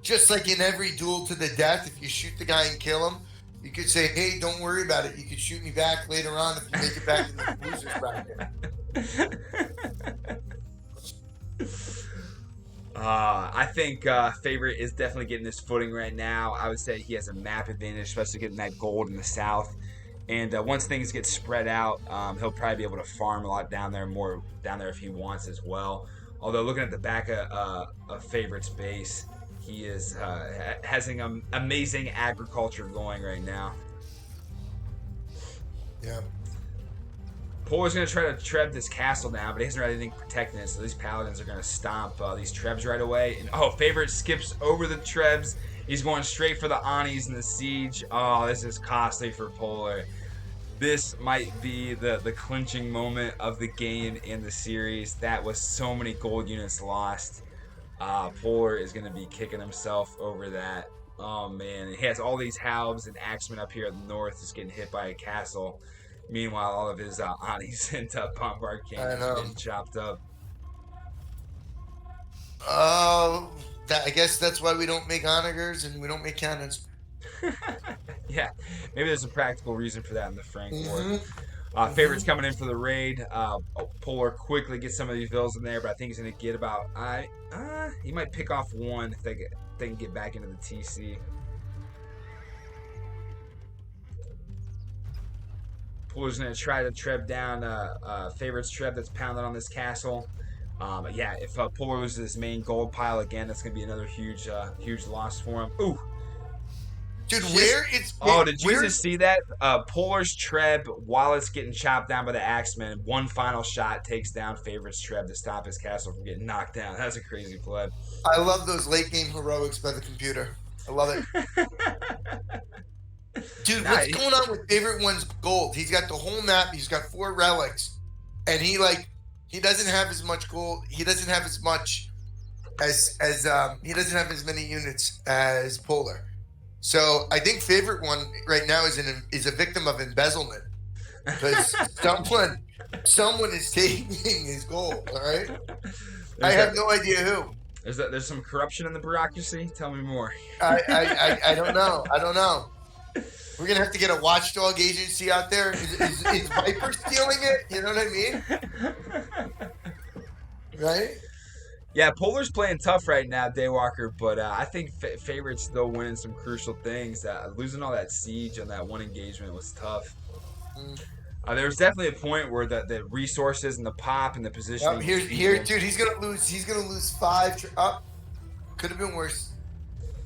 just like in every duel to the death, if you shoot the guy and kill him, you could say, "Hey, don't worry about it. You could shoot me back later on if you make it back in the losers bracket." I think Favorite is definitely getting his footing right now. I would say he has a map advantage, especially getting that gold in the south. And once things get spread out, he'll probably be able to farm a lot down there, more down there if he wants as well. Although looking at the back of Favorite's base, he is having an amazing agriculture going right now. Yeah. Polar's going to try to treb this castle now, but he hasn't got anything protecting it, so these paladins are going to stomp these trebs right away. And Favorite skips over the trebs. He's going straight for the Anis in the siege. Oh, this is costly for Polar. This might be the clinching moment of the game in the series. That was so many gold units lost. Polar is going to be kicking himself over that. Oh, man. He has all these halves and axemen up here at the north just getting hit by a castle. Meanwhile, all of his Anis and Bombard I cannons are know. getting chopped up. I guess that's why we don't make onagers and we don't make cannons. Yeah, maybe there's a practical reason for that in the Frank War. Favorite's Mm-hmm. Mm-hmm. coming in for the raid. Polar quickly gets some of these villas in there, but I think he's going to get about. He might pick off one if they can get back into the TC. Polar's going to try to treb down Favorite's treb that's pounded on this castle. Yeah, if Polar loses his main gold pile again, that's going to be another huge loss for him. Ooh, Dude, did you where just see that? Polar's Treb, while it's getting chopped down by the Axemen, one final shot takes down Favorite's Treb to stop his castle from getting knocked down. That's a crazy play. I love those late game heroics by the computer. I love it. Dude, Nah, what's going on with Favorite One's gold? He's got the whole map. He's got 4 relics, and he doesn't have as much gold. He doesn't have as much as he doesn't have as many units as Polar. So I think Favorite One right now is a victim of embezzlement because someone is taking his gold. All right, I there's that. have no idea who. There's some corruption in the bureaucracy. Tell me more. I don't know. I don't know. We're gonna have to get a watchdog agency out there. Is Viper stealing it? You know what I mean? Right? Yeah, Polar's playing tough right now, Daywalker, but I think Favorite's still winning some crucial things. Losing all that siege on that one engagement was tough. Mm. There was definitely a point where the resources and the pop and the positioning. Here, dude. He's gonna lose. He's gonna lose 5. Up. Could have been worse.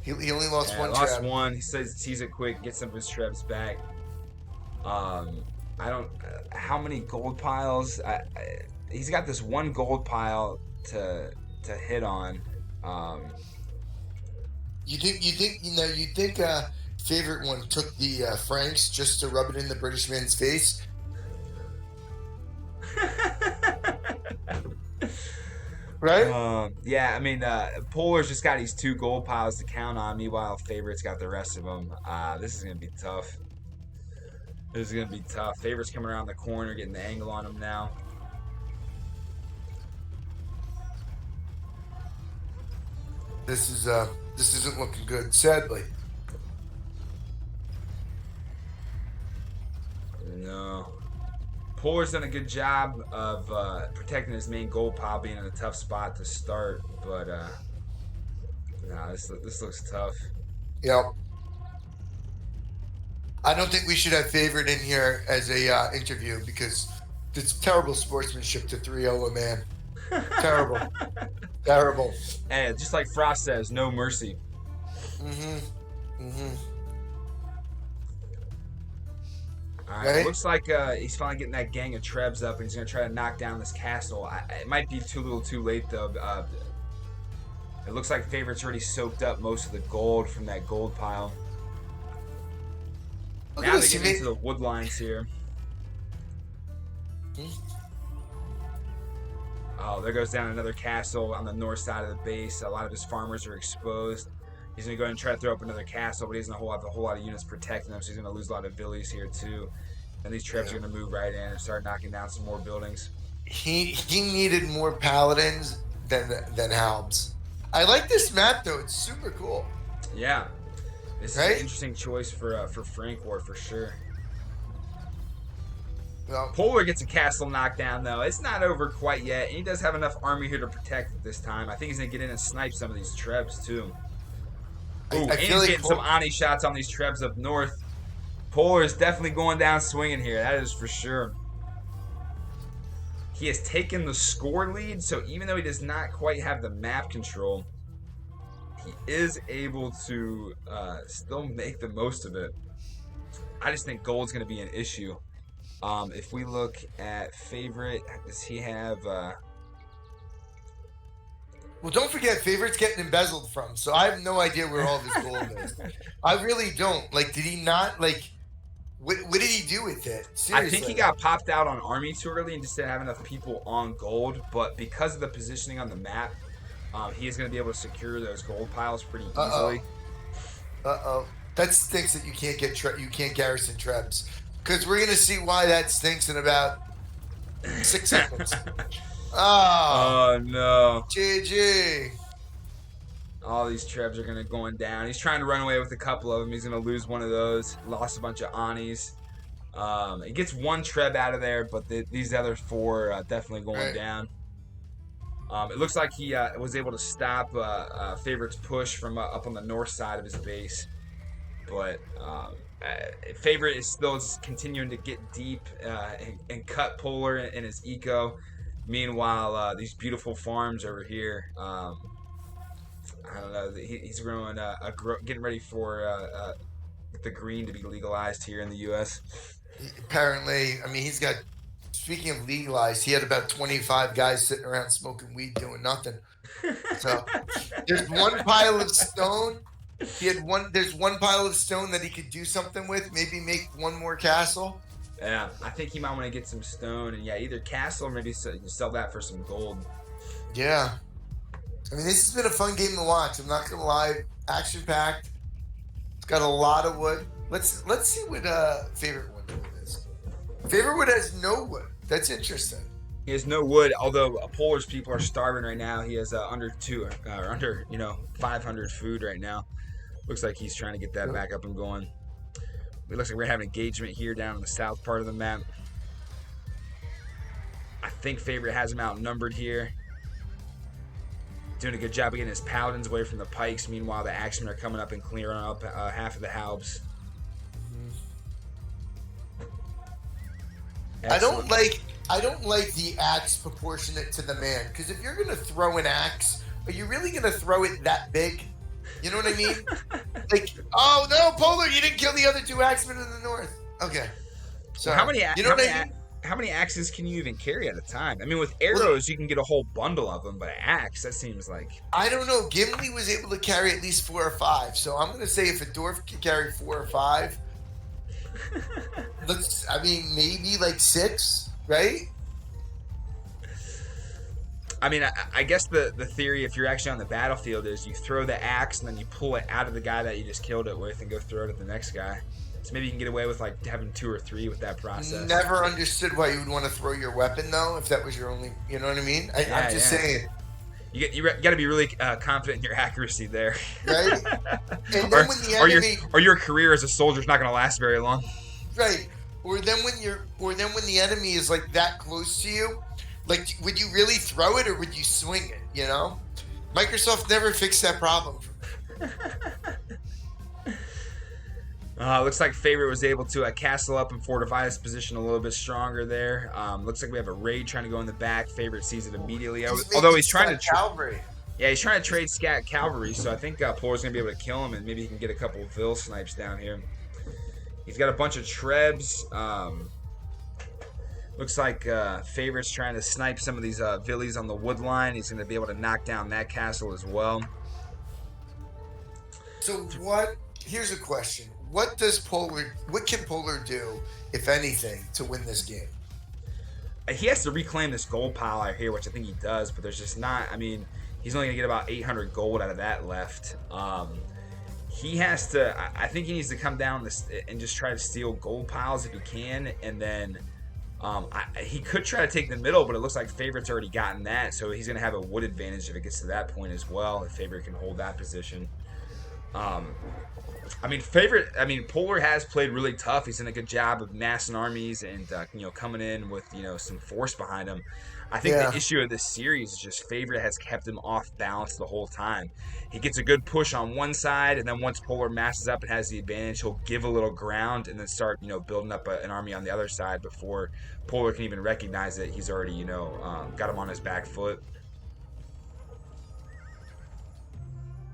He only lost one. Lost trap. one. He says sees it quick, gets some of his trebs back. I don't. How many gold piles? He's got this one gold pile to hit on. You think Favorite One took the Franks just to rub it in the British man's face? Right? Yeah, I mean, Polar's just got these 2 gold piles to count on. Meanwhile, Favorite's got the rest of them. This is gonna be tough. This is gonna be tough. Favorite's coming around the corner, getting the angle on him now. This isn't looking good, sadly. No. Polar's done a good job of protecting his main gold pile, being in a tough spot to start, but this looks tough. Yep. I don't think we should have Favorite in here as a interview because it's terrible sportsmanship to 3-0 a man. Terrible. Terrible. Hey, just like Frost says, no mercy. All right, Right? looks like he's finally getting that gang of trebs up, and he's going to try to knock down this castle. It might be too little too late, though. It looks like Favorite's already soaked up most of the gold from that gold pile. Look Now at they this, get into the wood lines here. Oh, there goes down another castle on the north side of the base. A lot of his farmers are exposed. He's going to go ahead and try to throw up another castle, but he doesn't have a whole lot of units protecting him, so he's going to lose a lot of villies here, too. And these trebs are going to move right in and start knocking down some more buildings. He needed more paladins than Halbs. I like this map, though. It's super cool. Yeah. This is an interesting choice for Frank Ward, for sure. Well, Polar gets a castle knocked down, though. It's not over quite yet, and he does have enough army here to protect it this time. I think he's going to get in and snipe some of these trebs, too. Ooh, and he's getting some Ani shots on these trebs up north. Polar is definitely going down swinging here. That is for sure. He has taken the score lead, so even though he does not quite have the map control, he is able to still make the most of it. I just think gold's going to be an issue. If we look at Favorite, does he have... Well, don't forget, Favorite's getting embezzled from, so I have no idea where all of his gold is. I really don't. Like, did he not, like, what did he do with it? Seriously. I think he got popped out on army too early and just didn't have enough people on gold, but because of the positioning on the map, he is going to be able to secure those gold piles pretty easily. That stinks that you can't get you can't garrison trebs, because we're going to see why that stinks in about 6 seconds. Oh no. GG. All these trebs are going down. He's trying to run away with a couple of them. He's going to lose one of those. Lost a bunch of Anis. He gets 1 treb out of there, but these other 4 definitely going down. It looks like he was able to stop Favorite's push from up on the north side of his base. But Favorite is still continuing to get deep and cut Polar in his eco. Meanwhile, these beautiful farms over here, I don't know, he's growing, getting ready for the green to be legalized here in the U.S. Apparently, I mean, he's got, speaking of legalized, he had about 25 guys sitting around smoking weed doing nothing. So there's 1 pile of stone He had one. There's one pile of stone that he could do something with. Maybe make one more castle. Yeah, I think he might want to get some stone and yeah, either castle or maybe sell that for some gold. Yeah. I mean, this has been a fun game to watch. I'm not gonna lie. Action packed. It's got a lot of wood. Let's see what favorite wood is. Favorite wood has no wood. That's interesting. He has no wood, although Polar's people are starving right now. He has under 500 food right now. Looks like he's trying to get that back up and going. It looks like we're having engagement here down in the south part of the map. I think Favorite has him outnumbered here. Doing a good job of getting his paladins away from the pikes. Meanwhile, the axemen are coming up and clearing up half of the halbs. Excellent. I don't like the axe proportionate to the man, because if you're gonna throw an axe, are you really gonna throw it that big? You know what I mean? Like, oh no, Polar, you didn't kill the other two axemen in the north. Okay, sorry. Well, how many axes can you even carry at a time? I mean, with arrows, you can get a whole bundle of them, but an axe, that seems like... I don't know. Gimli was able to carry at least 4 or 5, so I'm going to say if a dwarf can carry 4 or 5, maybe like 6, right? I mean, I guess the theory, if you're actually on the battlefield, is you throw the axe and then you pull it out of the guy that you just killed it with and go throw it at the next guy. So maybe you can get away with like having 2 or 3 with that process. Never understood why you would want to throw your weapon though, if that was your only. You know what I mean? I'm just saying. You got to be really confident in your accuracy there, right? And then when the enemy, or your career as a soldier is not going to last very long, right? Or then when the enemy is like that close to you, like would you really throw it or would you swing it? You know, Microsoft never fixed that problem for me. Looks like Favorite was able to castle up and fortify his position a little bit stronger there. Looks like we have a raid trying to go in the back. Favorite sees it immediately. Although he's trying to cavalry. Yeah, he's trying to trade scat cavalry, so I think Polar's going to be able to kill him, and maybe he can get a couple of Vil snipes down here. He's got a bunch of Trebs. Looks like Favorite's trying to snipe some of these Villies on the wood line. He's going to be able to knock down that castle as well. So here's a question. What can Polar do, if anything, to win this game? He has to reclaim this gold pile out here, which I think he does, but there's just not, I mean, he's only going to get about 800 gold out of that left. He has to, I think he needs to come down and just try to steal gold piles if he can, and then he could try to take the middle, but it looks like Favorite's already gotten that, so he's going to have a wood advantage if it gets to that point as well, if Favorite can hold that position. Polar has played really tough. He's done a good job of massing armies and coming in with some force behind him. I think the issue of this series is just Favorite has kept him off balance the whole time. He gets a good push on one side, and then once Polar masses up and has the advantage, he'll give a little ground and then start building up an army on the other side before Polar can even recognize that he's already got him on his back foot.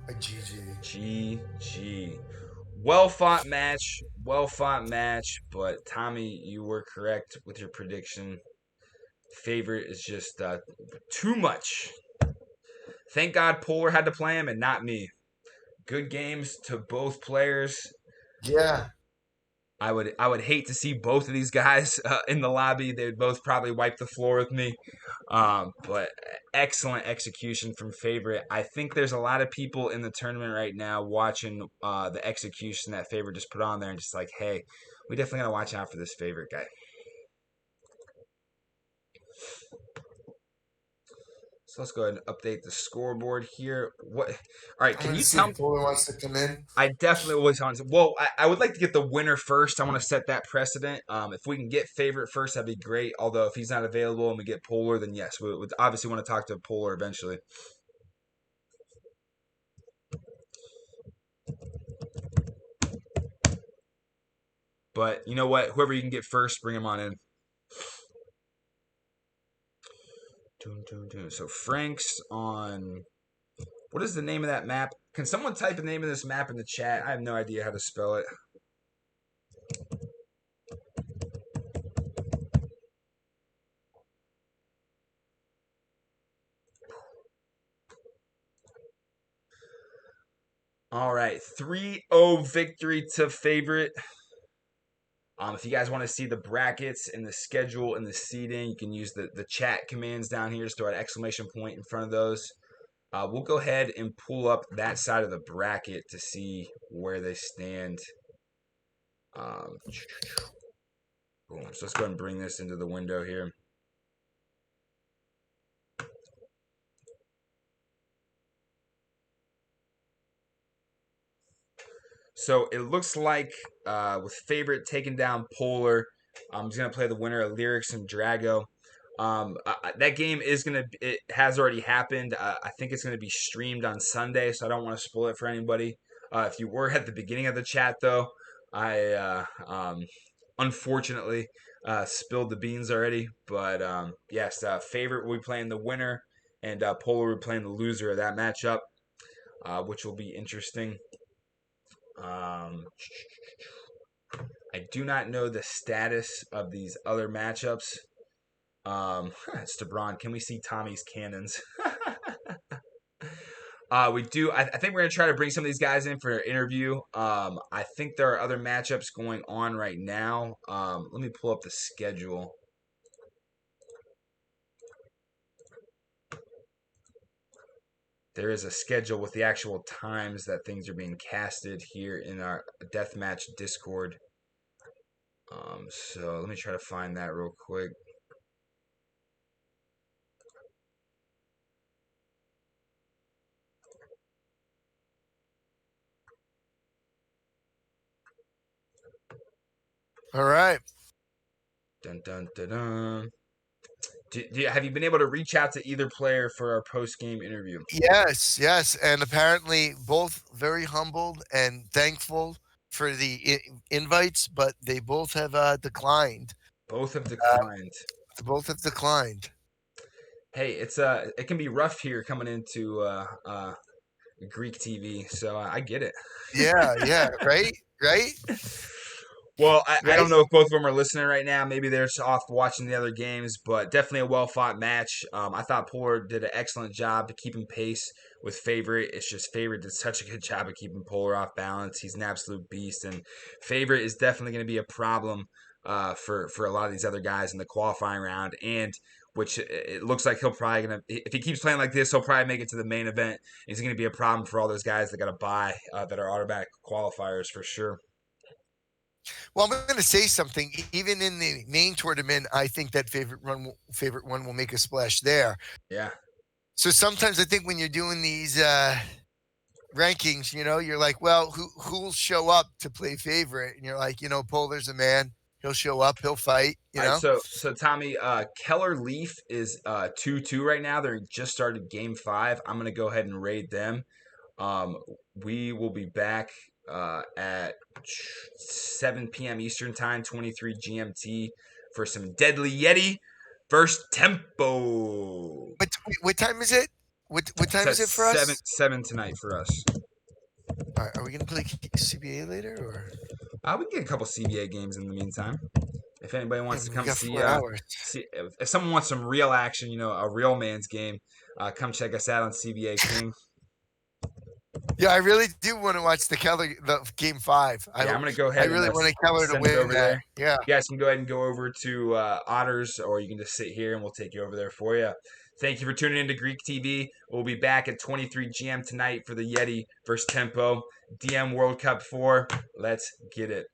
A GG. GG. Well fought match, but Tommy, you were correct with your prediction. Favorite is just too much. Thank God Polar had to play him and not me. Good games to both players. Yeah. I would hate to see both of these guys in the lobby. They would both probably wipe the floor with me. But excellent execution from Favorite. I think there's a lot of people in the tournament right now watching the execution that Favorite just put on there and just like, hey, we definitely got to watch out for this Favorite guy. So let's go ahead and update the scoreboard here. All right, can you tell me? Polar wants to come in. I definitely always want to. Well, I would like to get the winner first. I want to set that precedent. If we can get Favorite first, that'd be great. Although if he's not available and we get Polar, then yes, we would obviously want to talk to Polar eventually. But you know what? Whoever you can get first, bring him on in. So Frank's on. What is the name of that map? Can someone type the name of this map in the chat? I have no idea how to spell it. All right, 3-0 victory to Favorite. If you guys want to see the brackets and the schedule and the seeding, you can use the chat commands down here. Just throw an exclamation point in front of those. We'll go ahead and pull up that side of the bracket to see where they stand. Boom. So let's go ahead and bring this into the window here. So it looks like with Favorite taking down Polar, he's going to play the winner of Lyrics and Drago. That game is going to, it has already happened. I think it's going to be streamed on Sunday, so I don't want to spoil it for anybody. If you were at the beginning of the chat, though, I unfortunately spilled the beans already. But yes, Favorite will be playing the winner, and Polar will be playing the loser of that matchup, which will be interesting. I do not know the status of these other matchups. It's DeBron. Can we see Tommy's cannons? We do. I think we're gonna try to bring some of these guys in for an interview. I think there are other matchups going on right now. Let me pull up the schedule. There is a schedule with the actual times that things are being casted here in our deathmatch Discord. So let me try to find that real quick. All right. Dun dun dun dun. Have you been able to reach out to either player for our post game interview? Yes, yes, and apparently both very humbled and thankful for the invites, but they both have declined. Both have declined. Both have declined. Hey, it can be rough here coming into Greek TV, so I get it. Yeah, yeah, right, right, Well, I right. don't know if both of them are listening right now. Maybe they're just off watching the other games, but definitely a well fought match. I thought Polar did an excellent job to keeping pace with Favorite. It's just Favorite did such a good job of keeping Polar off balance. He's an absolute beast, and Favorite is definitely going to be a problem for a lot of these other guys in the qualifying round, and which it looks like he'll probably gonna if he keeps playing like this, he'll probably make it to the main event. He's going to be a problem for all those guys that got to buy that are automatic qualifiers for sure. Well, I'm going to say something. Even in the main tournament, I think that favorite one will make a splash there. Yeah. So sometimes I think when you're doing these rankings, you're like, well, who'll show up to play favorite? And you're like, Polar's a man. He'll show up. He'll fight. All right, so Tommy, Keller Leaf is 2-2 right now. They just started game 5. I'm gonna go ahead and raid them. We will be back at 7 p.m. Eastern time, 23 GMT, for some Deadly Yeti first tempo. What time is it? What It's time at is it for seven us? 7 tonight for us. Are we going to play CBA later or? We can get a couple CBA games in the meantime. If anybody Yeah, wants to we come got see, 4 hours. if someone wants some real action, a real man's game, come check us out on CBA King. Yeah, I really do want to watch the game 5. Yeah, I'm gonna go I ahead and really want Keller to send it win over that. there. Yeah. You guys can go ahead and go over to Otters, or you can just sit here and we'll take you over there for you. Thank you for tuning into Greek TV. We'll be back at 23 GM tonight for the Yeti versus Tempo DM World Cup 4. Let's get it.